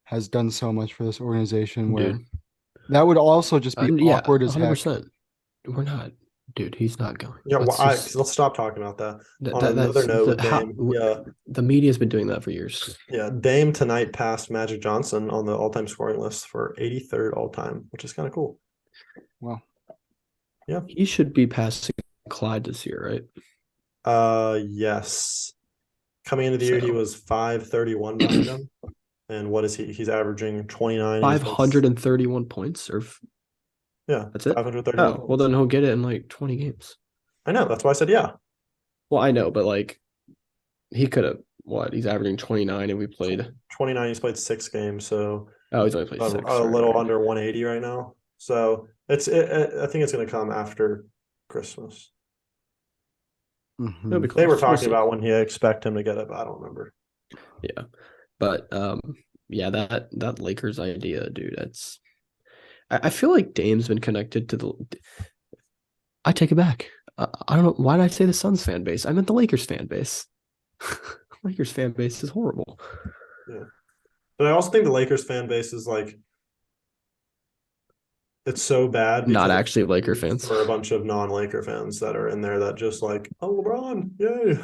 has done so much for this organization where dude. that would also just be Yeah, awkward as heck. 100%. We're not, dude. He's not going. Yeah, Let's let's stop talking about that. On that's another note, with Dame, the media's been doing that for years. yeah, Dame tonight passed Magic Johnson on the all-time scoring list for 83rd all-time, which is kind of cool. Well, yeah, he should be passing Clyde this year, right? Yes. Coming into the year, he was 531 behind him. And what is he? He's averaging 29. 531 points, or yeah, that's it. 531. Oh, well, then he'll get it in like 20 games. I know. That's why I said yeah. Well, I know, but like he could have what? He's averaging 29, and we played 29. He's played 6 games, so he's only played 6. A little under 180 right now. So I think it's going to come after Christmas. Mm-hmm. They were talking about when he expect him to get it, but I don't remember. Yeah, but yeah, that Lakers idea, dude. I feel like Dame's been connected to the. I take it back. I don't know why did I say the Suns fan base. I meant the Lakers fan base. Lakers fan base is horrible. Yeah, but I also think the Lakers fan base is like it's so bad. Not actually Laker fans. For a bunch of non-Laker fans that are in there that just like, oh, LeBron, yay.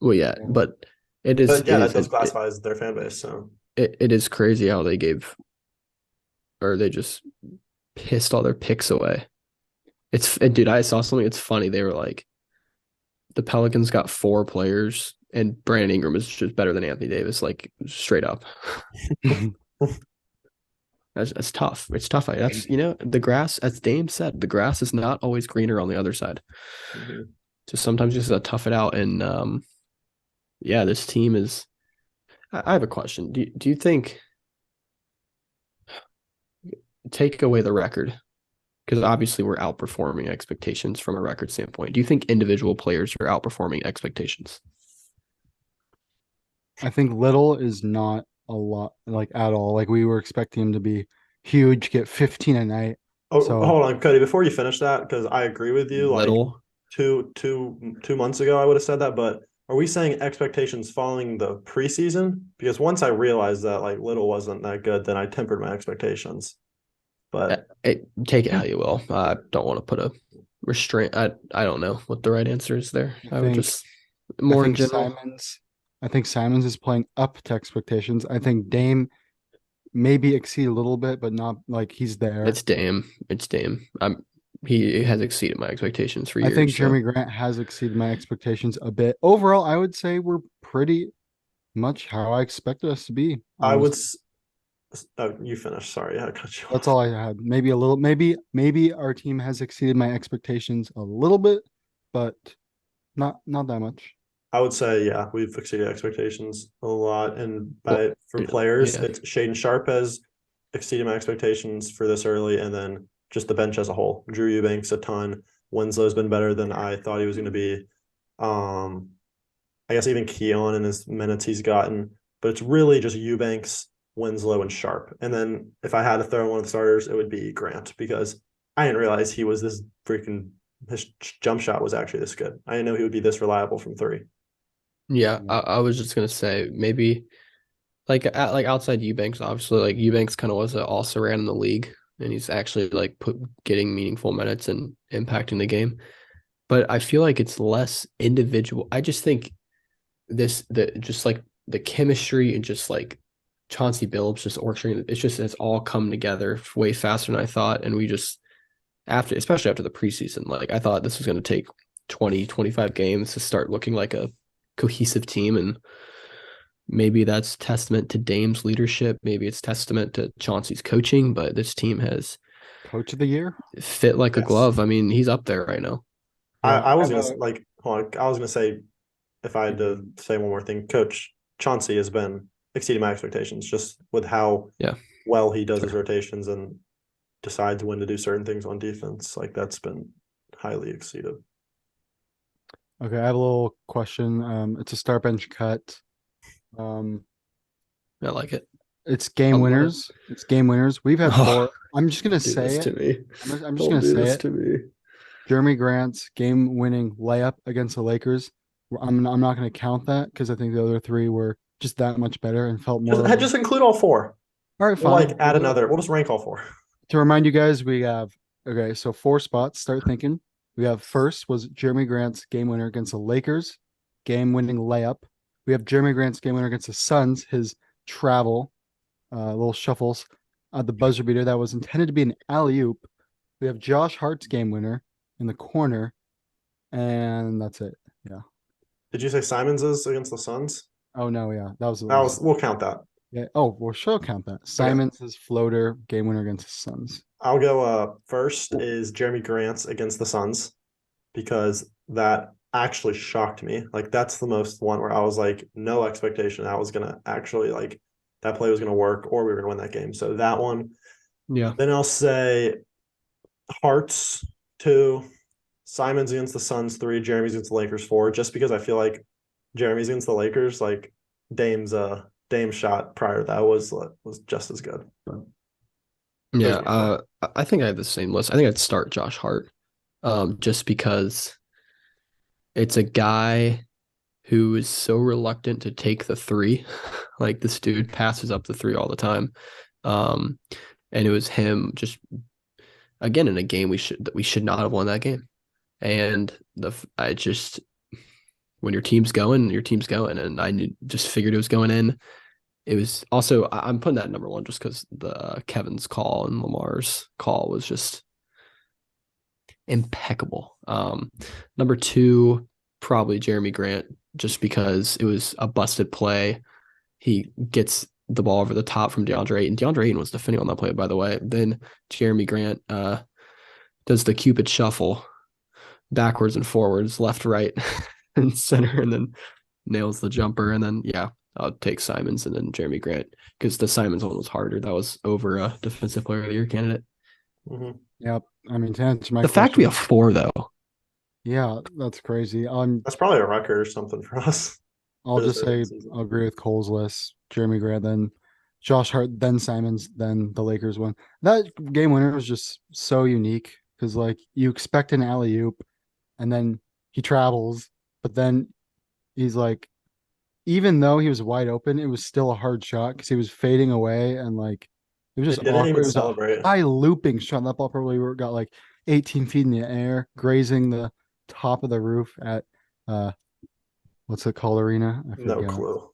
Well, yeah, but it is. But yeah, that does classify as their fan base. So it is crazy how they just pissed all their picks away. Dude, I saw something. It's funny. They were like, the Pelicans got 4 players, and Brandon Ingram is just better than Anthony Davis, like straight up. That's tough. It's tough. That's the grass, as Dame said, the grass is not always greener on the other side. Mm-hmm. Just sometimes you just gotta tough it out. And yeah, this team is. I have a question. Do you think, take away the record, because obviously we're outperforming expectations from a record standpoint. Do you think individual players are outperforming expectations? I think Little is not a lot, like at all. Like we were expecting him to be huge, get 15 a night. Oh, so, hold on, Cody, before you finish that, because I agree with you. Little, like two months ago, I would have said that, but are we saying expectations following the preseason? Because once I realized that like Little wasn't that good, then I tempered my expectations. But take it how you will. I don't want to put a restraint. I don't know what the right answer is there. I would just more in general. I think Simons is playing up to expectations. I think Dame maybe exceed a little bit, but not like he's there. It's Dame. He has exceeded my expectations for years. I think Jeremy Grant has exceeded my expectations a bit. Overall, I would say we're pretty much how I expected us to be. I would Oh, you finished. Sorry, I cut you That's off. all I had. Maybe a little. Maybe our team has exceeded my expectations a little bit, but not that much. I would say, yeah, we've exceeded expectations a lot. And Well, from players, yeah. it's Shaden Sharp has exceeded my expectations for this early, and then just the bench as a whole. Drew Eubanks a ton. Winslow's been better than I thought he was going to be. I guess even Keon and his minutes he's gotten, but it's really just Eubanks, Winslow, and Sharp. And then if I had to throw in one of the starters, it would be Grant because I didn't realize he was this freaking his jump shot was actually this good. I didn't know he would be this reliable from three. Yeah, I was just gonna say maybe like outside Eubanks, obviously like Eubanks kind of was also ran in the league and he's actually like getting meaningful minutes and impacting the game. But I feel like it's less individual. I just think just like the chemistry and just like Chauncey Billups just orchestrating it's all come together way faster than I thought. And we just especially after the preseason, like I thought this was gonna take 20-25 games to start looking like a cohesive team, and maybe that's testament to Dame's leadership, maybe it's testament to Chauncey's coaching, but this team has Coach of the year. fit like a Yes. glove. I mean, he's up there right now. Yeah, I was gonna like hold on, I was gonna say if I had to say one more thing, Coach Chauncey has been exceeding my expectations just with how well he does his rotations and decides when to do certain things on defense. Like that's been highly exceeded. Okay, I have a little question. It's a start bench cut. I like it. It's game I love it. winners. It's game winners. We've had Oh, four. I'm just gonna Do say this it. to me. I'm just gonna do say this it. to me. Jeremy Grant's game-winning layup against the Lakers. I'm not gonna count that because I think the other three were just that much better and felt more. Just include all four. All right, We'll fine. like add another. We'll just rank all four. To remind you guys, we have okay, so 4 spots. Start thinking. We have first was Jeremy Grant's game winner against the Lakers, game winning layup. We have Jeremy Grant's game winner against the Suns, his travel, little shuffles, the buzzer beater that was intended to be an alley oop. We have Josh Hart's game winner in the corner, and that's it. Yeah. Did you say Simons is against the Suns? Oh no, yeah, that was We'll count that. yeah. Oh, we'll show count that. Simons his floater game winner against the Suns. I'll go first is Jeremy Grant's against the Suns because that actually shocked me. Like that's the most one where I was like, no expectation that was gonna actually like that play was gonna work or we were gonna win that game. So that one. Yeah. Then I'll say Hearts 2, Simons against the Suns 3, Jeremy's against the Lakers 4, just because I feel like Jeremy's against the Lakers, like Dame's shot prior to that was just as good. Yeah, I think I have the same list. I think I'd start Josh Hart, just because it's a guy who is so reluctant to take the three. Like this dude passes up the three all the time. And it was him just again in a game we should not have won that game. And when your team's going, and I just figured it was going in. It was also I'm putting that number one just because the Kevin's call and Lamar's call was just impeccable. Number 2, probably Jeremy Grant, just because it was a busted play. He gets the ball over the top from DeAndre Ayton. DeAndre Ayton was defending on that play, by the way. Then Jeremy Grant does the Cupid shuffle backwards and forwards, left, right, and center, and then nails the jumper. And then, I'll take Simons and then Jeremy Grant because the Simons one was harder. That was over a defensive player of the year candidate. Mm-hmm. Yep. I mean, to answer my the question, fact we have 4 though. Yeah, that's crazy. That's probably a record or something for us. I'll just say I'll agree with Cole's list. Jeremy Grant, then Josh Hart, then Simons, then the Lakers one. That game winner was just so unique because like you expect an alley oop, and then he travels, but then he's like, even though he was wide open, it was still a hard shot because he was fading away and like it was just awkward. It was celebrate. A high looping shot. That ball probably got like 18 feet in the air, grazing the top of the roof at what's it called arena? I forget. No clue.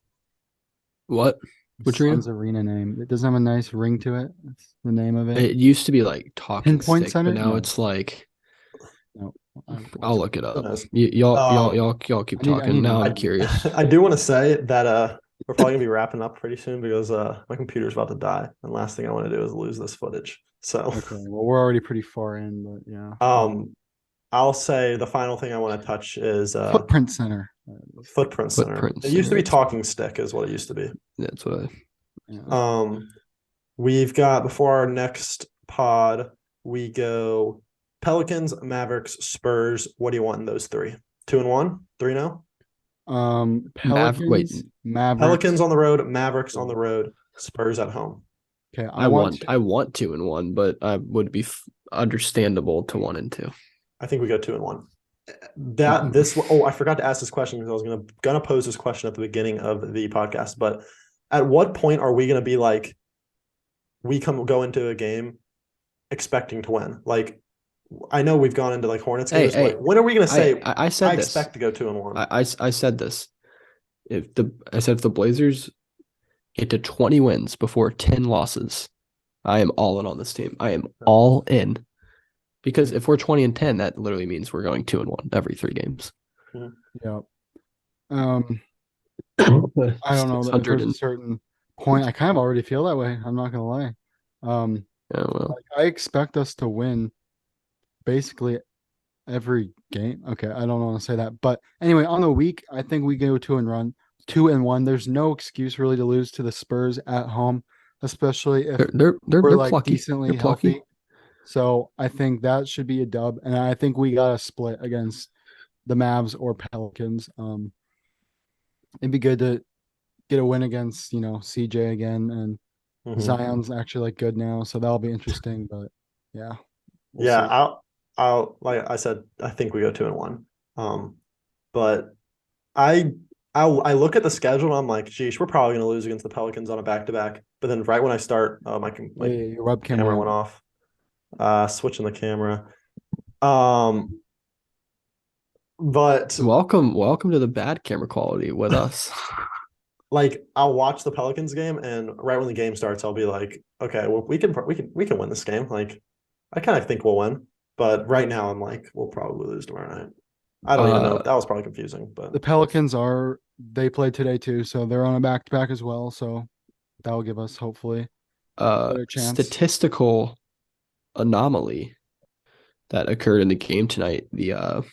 What? Which arena? Arena name. It doesn't have a nice ring to it. That's the name of it. It used to be like Talking Pinpoint Stick, Center, but now it's like. No, I'll look it up. Y'all keep talking. Now I'm curious. I do want to say that we're probably gonna be wrapping up pretty soon because my computer's about to die, and last thing I want to do is lose this footage. So, Okay, well, we're already pretty far in, but yeah. I'll say the final thing I want to touch is Footprint center. footprint center. Footprint It used to be center. talking stick, is what it used to be. That's what I. Yeah. We've got before our next pod, we go Pelicans, Mavericks, Spurs. What do you want in those three? 2-1, 3-0? Pelicans, Mavericks. Pelicans on the road, Mavericks on the road, Spurs at home. Okay, I want 2-1, but I would be understandable to 1-2. I think we go 2-1. I forgot to ask this question because I was gonna pose this question at the beginning of the podcast. But at what point are we gonna be like, we go into a game expecting to win? Like, I know we've gone into like Hornets games. Like, when are we gonna say I said I this. expect to go 2-1? I said this. If the Blazers get to 20 wins before 10 losses, I am all in on this team. I am all in. Because if we're 20-10, that literally means we're going 2-1 every 3 games. Yeah. I don't know. That there's a certain point. I kind of already feel that way. I'm not gonna lie. Yeah, well, I expect us to win basically every game. Okay, I don't want to say that, but anyway, on the week, I think we go 2-1. There's no excuse really to lose to the Spurs at home, especially if they're we're like plucky. decently healthy. So I think that should be a dub, and I think we got a split against the Mavs or Pelicans. It'd be good to get a win against CJ again, and Zion's actually like good now, so that'll be interesting. But yeah, we'll see. I'll like I said, I think we go 2-1. But I look at the schedule and I'm like, geez, we're probably gonna lose against the Pelicans on a back-to-back. But then right when I start, my your webcam camera went off. Switching the camera. But welcome to the bad camera quality with us. Like, I'll watch the Pelicans game, and right when the game starts, I'll be like, okay, well, we can win this game. Like, I kind of think we'll win, but right now I'm like, we'll probably lose tomorrow night. I don't even know. That was probably confusing, but the Pelicans they played today too, so they're on a back-to-back as well. So that will give us hopefully a better chance. Statistical anomaly that occurred in the game tonight. The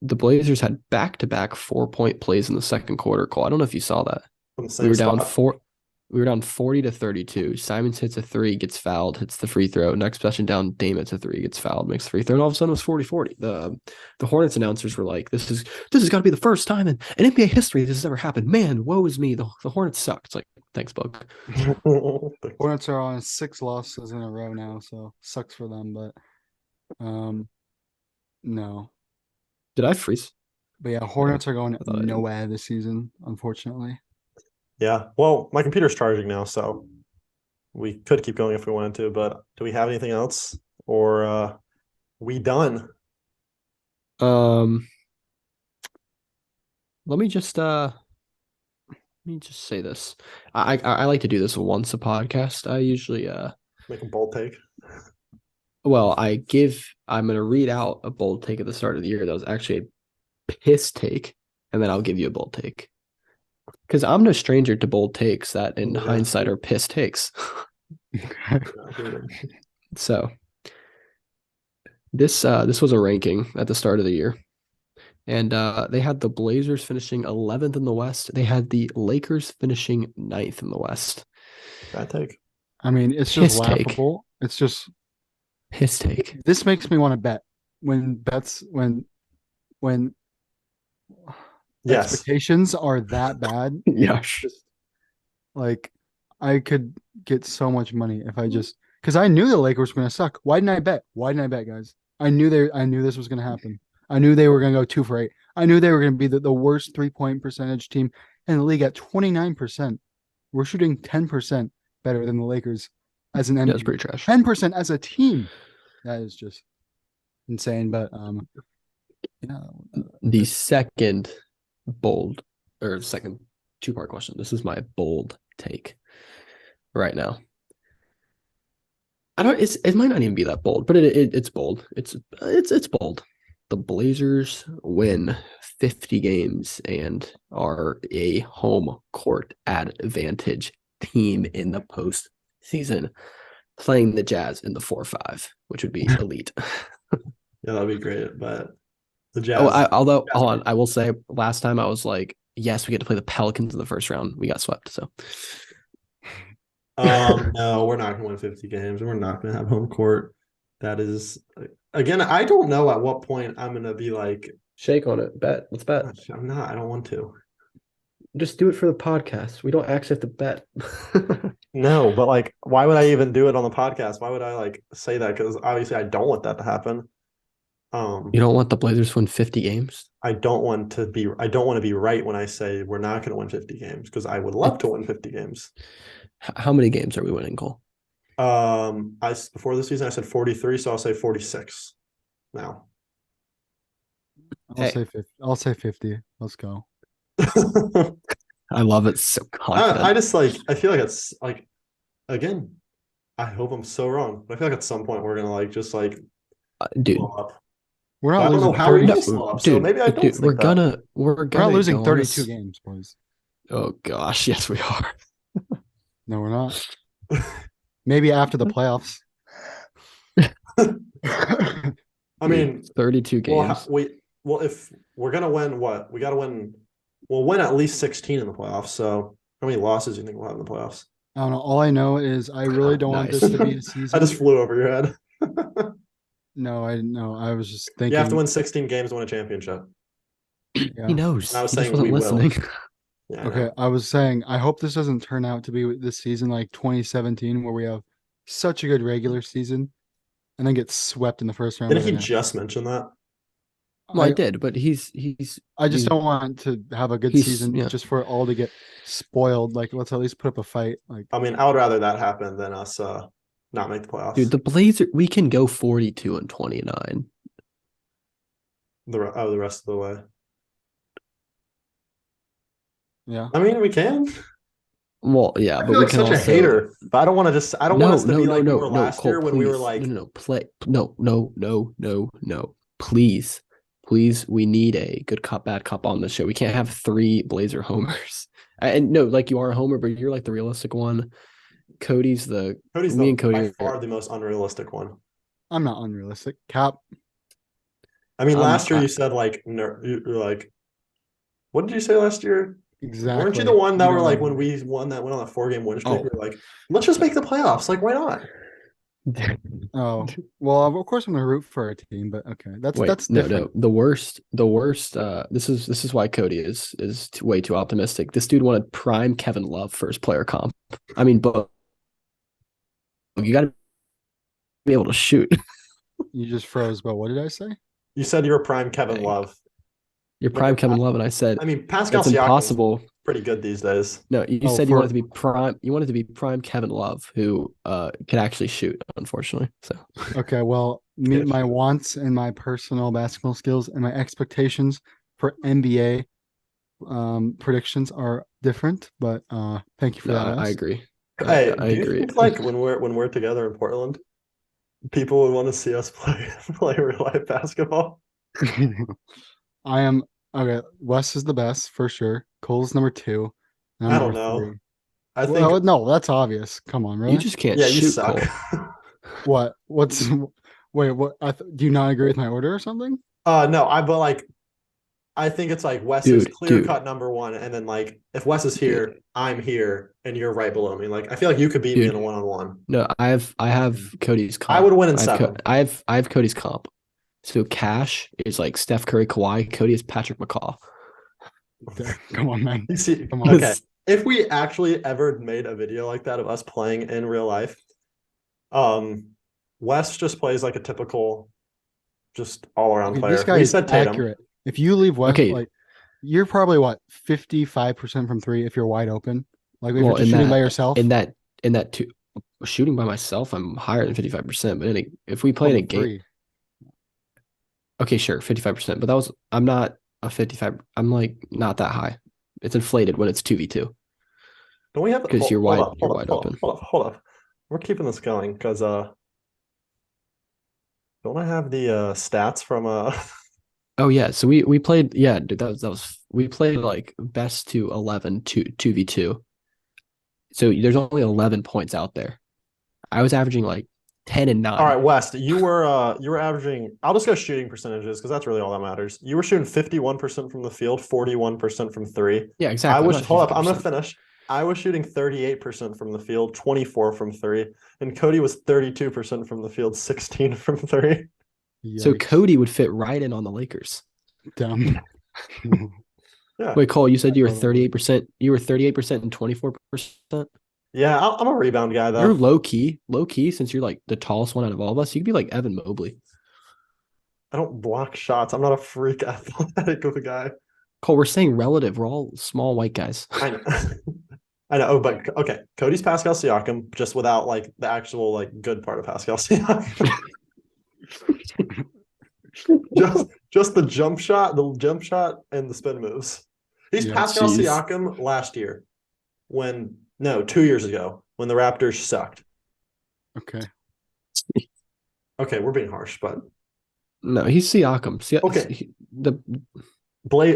Blazers had back-to-back 4-point plays in the second quarter. Cole, I don't know if you saw that. We were down 40-32. Simons hits a 3, gets fouled, hits the free throw. Next possession down, Dame hits a 3, gets fouled, makes the free throw, and all of a sudden it was 40-40. The Hornets announcers were like, "This has got to be the first time in NBA history this has ever happened. Man, woe is me. The Hornets suck." It's like, thanks, Bug. Hornets are on 6 losses in a row now, so sucks for them. But no. Did I freeze? But yeah, Hornets are going nowhere this season, unfortunately. Yeah. Well, my computer's charging now, so we could keep going if we wanted to, but do we have anything else? Or we done? Let me just say this. I like to do this once a podcast. I usually make a bold take. Well, I'm going to read out a bold take at the start of the year that was actually a piss take, and then I'll give you a bold take. Because I'm no stranger to bold takes that in hindsight are piss takes. So this was a ranking at the start of the year. And they had the Blazers finishing 11th in the West. They had the Lakers finishing 9th in the West. Bad take. I mean, it's just laughable. It's just his take. This makes me want to bet when expectations are that bad. Yeah. Like, I could get so much money if I just because I knew the Lakers were going to suck. Why didn't I bet? Guys? I knew this was going to happen. I knew they were going to go 2 for 8. I knew they were going to be the worst 3-point percentage team in the league at 29%. We're shooting 10% better than the Lakers as an NBA. That's pretty trash. 10% as a team. That is just insane. But the second second 2-part question. This is my bold take right now. It might not even be that bold, but it's bold. It's bold. the Blazers win 50 games and are a home court advantage team in the postseason, playing the Jazz in the 4-5, which would be elite. Yeah, that'd be great. But the Oh, Jazz. although hold on, I will say last time I was like, yes, we get to play the Pelicans in the first round. We got swept. So No, we're not going to win 50 games. We're not going to have home court. That is, again, I don't know at what point I'm going to be like, shake on it. Bet. Let's bet. I'm not. I don't want to. Just do it for the podcast. We don't actually have to bet. No, but like, why would I even do it on the podcast? Why would I like say that? Because obviously, I don't want that to happen. You don't want the Blazers to win 50 games? I don't want to be right when I say we're not going to win 50 games because I would love to win 50 games. How many games are we winning, Cole? Before the season I said 43, so I'll say 46 now. I'll say 50. I'll say 50. Let's go. I love it so confident. I just like I feel like it's like again, I hope I'm so wrong, but I feel like at some point we're gonna like just like dude. blow up. We're But not I don't know losing how we 32. will slow up, so maybe I don't think we're that. gonna We're not losing go on 32 games, boys. Oh gosh, yes we are. No, we're not. Maybe after the playoffs. I mean, 32 games. Well, if we're gonna win, what we got to win. We'll win at least 16 in the playoffs. So, how many losses do you think we'll have in the playoffs? I don't know. All I know is I really don't want Nice. this to be a season. I just flew over your head. No, I know. I was just thinking. You have to win 16 games to win a championship. Yeah. He knows. And I was He saying just wasn't we listening. will. Yeah, Okay, I was saying I hope this doesn't turn out to be this season like 2017 where we have such a good regular season and then get swept in the first round. Didn't by he the Nets. just mention that? Well, I did, but he's I just don't want to have a good he's- season yeah. just for it all to get spoiled. Like, let's at least put up a fight. Like, I mean, I would rather that happen than us not make the playoffs. dude, the Blazers, we can go 42 and 29. The rest of the way. yeah. I mean, we can. Well, yeah, I but feel we like can such also a hater, but I don't want to just. I don't want us to be like we were last Cole, year when we were please. like. Play. No. Please. We need a good cop, bad cop on the show. We can't have 3 Blazer homers. And no, like you are a homer, but you're like the realistic one. Cody's By Cody far the most unrealistic one. I'm not unrealistic. Cap. I mean, last year you said like you're like, what did you say last year? Exactly. Weren't you the one that You were don't like know. when we won that went on that 4-game win streak? Oh. We were like, let's just make the playoffs. Like, why not? Oh, well, of course I'm gonna root for our team, but okay, that's different. No. The worst. This is why Cody is way too optimistic. This dude wanted prime Kevin Love first player comp. I mean, but you got to be able to shoot. You just froze, but what did I say? You said you were prime Kevin Dang. Love. You're prime Kevin Love, and I said I mean, Pascal it's Siakam's impossible. pretty good these days. No, you Oh, said you wanted to be prime. You wanted to be prime Kevin Love, who could actually shoot. Unfortunately, so Okay, well, my wants and my personal basketball skills and my expectations for NBA predictions are different, but thank you for that. I Wes. agree. Hey, I do you agree. think like when we're together in Portland, people would want to see us play real life basketball? I am okay. Wes is the best for sure. Cole's number 2. And I'm I don't number know. 3. I think Well, no, that's obvious. Come on, really? You just can't yeah, you shoot. suck. Cole. What? What's? Wait, what? Do you not agree with my order or something? No, I think it's like Wes is Dude, clear cut number 1, and then like if Wes is here, I'm here, and you're right below me. Like I feel like you could beat me in a 1-on-1. No, I have Cody's comp. I would win in I have 7. I have Cody's comp. So Cash is like Steph Curry, Kawhi. Cody is Patrick McCaw. Okay, come on, man. You see, Come on. okay. If we actually ever made a video like that of us playing in real life, Wes just plays like a typical, just all around Okay, player. this guy We is said Tatum. accurate. If you leave West, Okay. like you're probably what 55% from 3 if you're wide open. Like if Well, you're just shooting by yourself. In that two shooting by myself, I'm higher than 55%. But if we play in a game, 3. okay, sure, 55%. But I'm not a 55. I'm like not that high. It's inflated when it's 2v2. Don't we have? Because you're wide open. Hold up. We're keeping this going because don't I have the stats from Oh yeah, so we played dude, that was we played like best to 11 2v2. So there's only 11 points out there. I was averaging like 10 and All 9. right, West, you were averaging. I'll just go shooting percentages because that's really all that matters. You were shooting 51% from the field, 41% from three. Yeah, I exactly. I'm was not hold shooting up, I'm gonna 50%. finish. I was shooting 38% from the field, 24 from three, and Cody was 32% from the field, 16 from three. So Yikes. Cody would fit right in on the Lakers. Dumb. Yeah, Wait, Cole, you said you were Um, 38%. You were 38% and 24%. yeah. I'm a rebound guy You're though. low key, since you're like the tallest one out of all of us. You could be like Evan Mobley. I don't block shots. I'm not a freak athletic of a guy. Cole, we're saying relative. We're all small white guys. I know. I know. Oh, but okay. Cody's Pascal Siakam, just without like the actual like good part of Pascal Siakam. just the jump shot, and the spin moves. He's Yeah, Pascal jeez. Siakam last year, 2 years ago when the Raptors sucked. Okay. Okay, we're being harsh, but No, he's Siakam. Okay. The what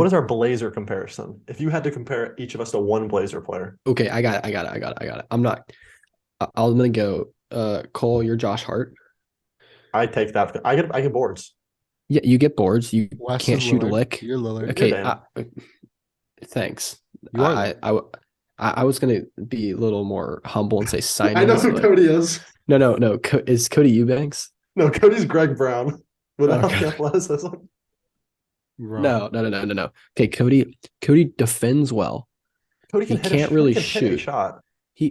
is our Blazer comparison? If you had to compare each of us to one Blazer player, okay, I got it. I'm gonna go. Cole, you're Josh Hart. I take that. I get boards. Yeah, you get boards. You West can't is shoot a Lillard. lick. You're Lillard. You're Okay, Dame. thanks. You are I, Lillard. I was gonna be a little more humble and say I know Simons, who but Cody is. no. Is Cody Eubanks? No, Cody's Greg Brown without Okay. the athleticism. Wrong. No. Okay, Cody defends well. Cody He can can't really hit a shoot. shot.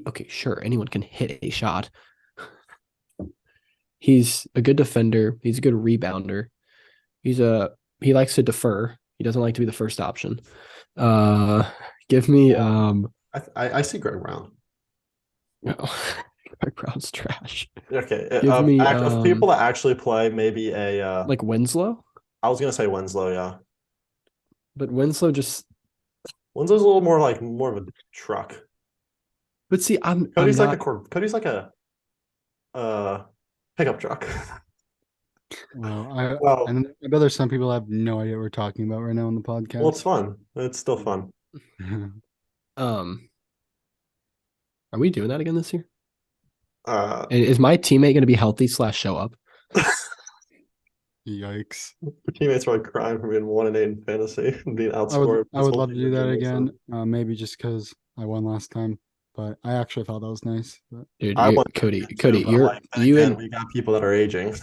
Okay, sure, anyone can hit a shot. He's a good defender. He's a good rebounder. He likes to defer. He doesn't like to be the first option. Give me I see Greg Brown. Greg Brown's trash. Okay, Give me of people that actually play, maybe like Winslow, I was gonna say Winslow. Yeah, but Winslow just. Winslow's a little more of a truck. But see, I'm Cody's not. Cody's like a pickup truck. Well, Well, I bet there's some people have no idea what we're talking about right now on the podcast. well, it's fun. It's still fun. Um, are we doing that again this year? Uh, And is my teammate going to be healthy / show up? Yikes. teammates are like crying for being 1-8 in fantasy and being outscored. I would love to do that again. Maybe just because I won last time, but I actually thought that was nice. But Dude, I want Cody, but, you're like, then you again, and we got people that are aging.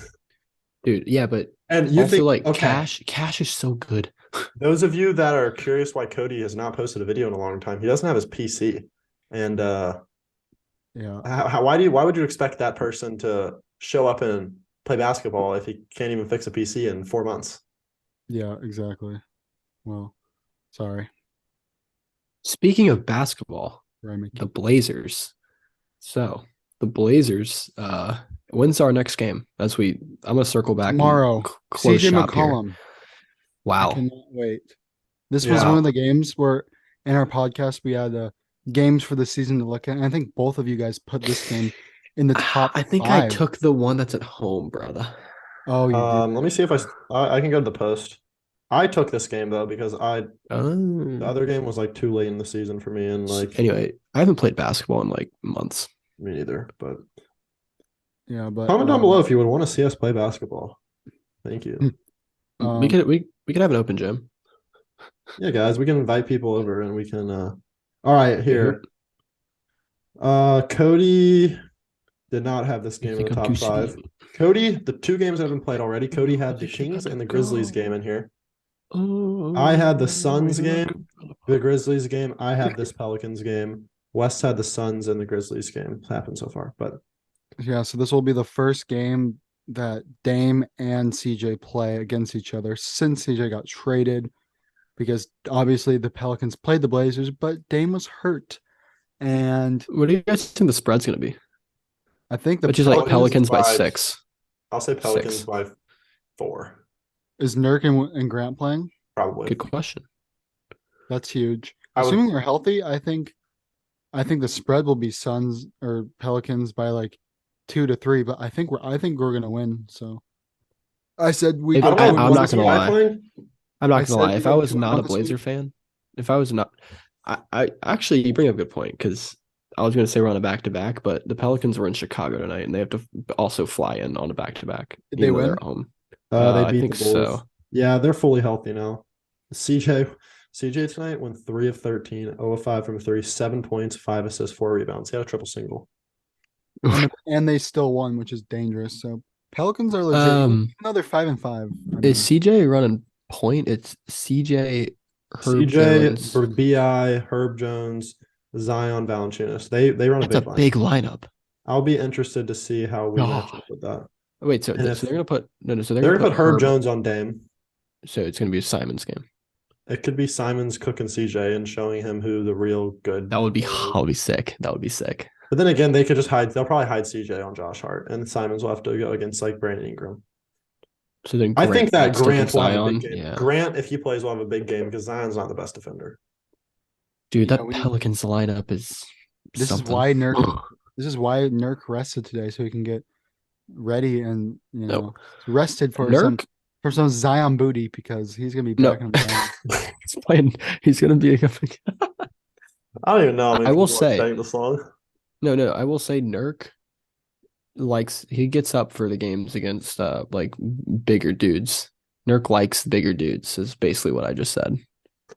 dude, yeah, but And you also think like okay, Cash is so good. those of you that are curious why Cody has not posted a video in a long time, he doesn't have his PC. And yeah, why would you expect that person to show up and play basketball if he can't even fix a PC in 4 months? yeah, exactly. Well, sorry. Speaking of basketball, Right, Mickey. the Blazers. So the Blazers, when's our next game? I'm gonna circle back Tomorrow, close CJ shop here. McCollum. I Wow. cannot wait. This was Yeah. one of the games where in our podcast we had games for the season to look at. And I think both of you guys put this game in the top I think 5. I took the one that's at home, brother. Oh, you did. Let me see if I can go to the post. I took this game though because the Oh. other game was like too late in the season for me, and like Anyway, I haven't played basketball in like months. me neither. But Yeah, but comment down below if you would want to see us play basketball. Thank you. We could have an open gym. Yeah, guys, we can invite people over and we can. All right, here. Cody did not have this game in the top 5. Cody, the 2 games that have been played already. Cody had the Kings and the Grizzlies game in here. I had the Suns game, the Grizzlies game. I had this Pelicans game. West had the Suns and the Grizzlies game. It's happened so far, but yeah, so this will be the first game that Dame and CJ play against each other since CJ got traded, because obviously the Pelicans played the Blazers, but Dame was hurt. And what do you guys think the spread's going to be? I think the Which is like Pelicans by 6. I'll say Pelicans 6. by 4. Is Nurk and Grant playing? Probably. Good question. That's huge. Assuming they're healthy, I think the spread will be Suns or Pelicans by like 2 to 3, but I think we're gonna win. So I said we. If- I don't know. I'm not Wasn't gonna Kawhi lie. playing? I'm I not gonna said lie. If we I go was 2-0 not a this week. Blazer fan, if I was not, I actually you bring up a good point because I was gonna say we're on a back to back, but the Pelicans were in Chicago tonight and they have to also fly in on a back to back. Did they They're win? at home. They I beat think the Bulls. so. Yeah, they're fully healthy now. CJ tonight went 3 of 13, 0 of 5 from 3, 7 points, 5 assists, 4 rebounds. He had a triple single. And they still won, which is dangerous. So Pelicans are legit. Another 5-5. I mean, Is CJ running point? It's CJ Herb Jones. CJ, BI, Herb Jones, Zion Valanciunas. They run That's a a big line. big lineup. I'll be interested to see how we match God. up with that. Wait, so And so if- they're gonna put no, so They're gonna put Herb Jones on Dame. So it's gonna be a Simon's game. It could be Simon's cooking CJ and showing him who the real good. That would be player is. that would be sick. That would be sick. But then again, they could just hide. They'll probably hide CJ on Josh Hart, and Simons will have to go against like Brandon Ingram. So then I think that Grant's taking Grant will have a Zion. big game. Yeah. Grant, if he plays, will have a big game because Zion's not the best defender. Dude, Yeah, that we- Pelicans lineup is This something. is why Nurk. This is why Nurk rested today, so he can get ready and rested for Nurk some Zion booty because he's gonna be No. back on the ground. he's playing. He's gonna be. I don't even know. How many I will people are say- saying the song. No. I will say Nurk likes. He gets up for the games against like bigger dudes. Nurk likes bigger dudes. Is basically what I just said.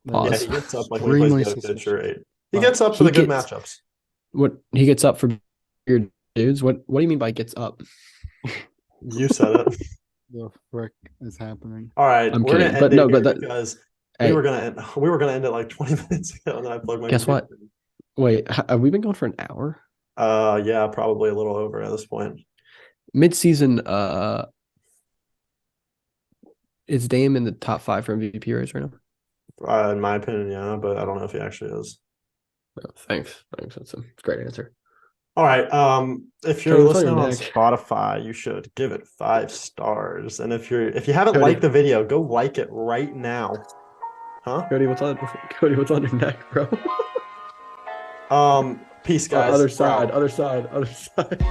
Yeah, Pause. he gets up like when he Extremely plays Jokic or 8. He Wow. gets up for He the good gets- matchups. What he gets up for bigger dudes? What do you mean by gets up? You said it. The frick is happening? All right, I'm we're gonna kidding, end but it no, here but that- because Hey, we were gonna end it like 20 minutes ago, and then I plugged my. Guess what? computer wait, have we been going for an hour? in. Yeah, probably a little over at this point. Mid-season, is Dame in the top 5 for MVP race right now? In my opinion, yeah, but I don't know if he actually is. No, thanks. That's a great answer. All right. If you're Cody, what's on listening your on neck? Spotify, you should give it 5 stars. And if you haven't Cody. liked the video, go like it right now. Huh? Cody, what's on your neck, bro? Peace, guys. Other We're out. side.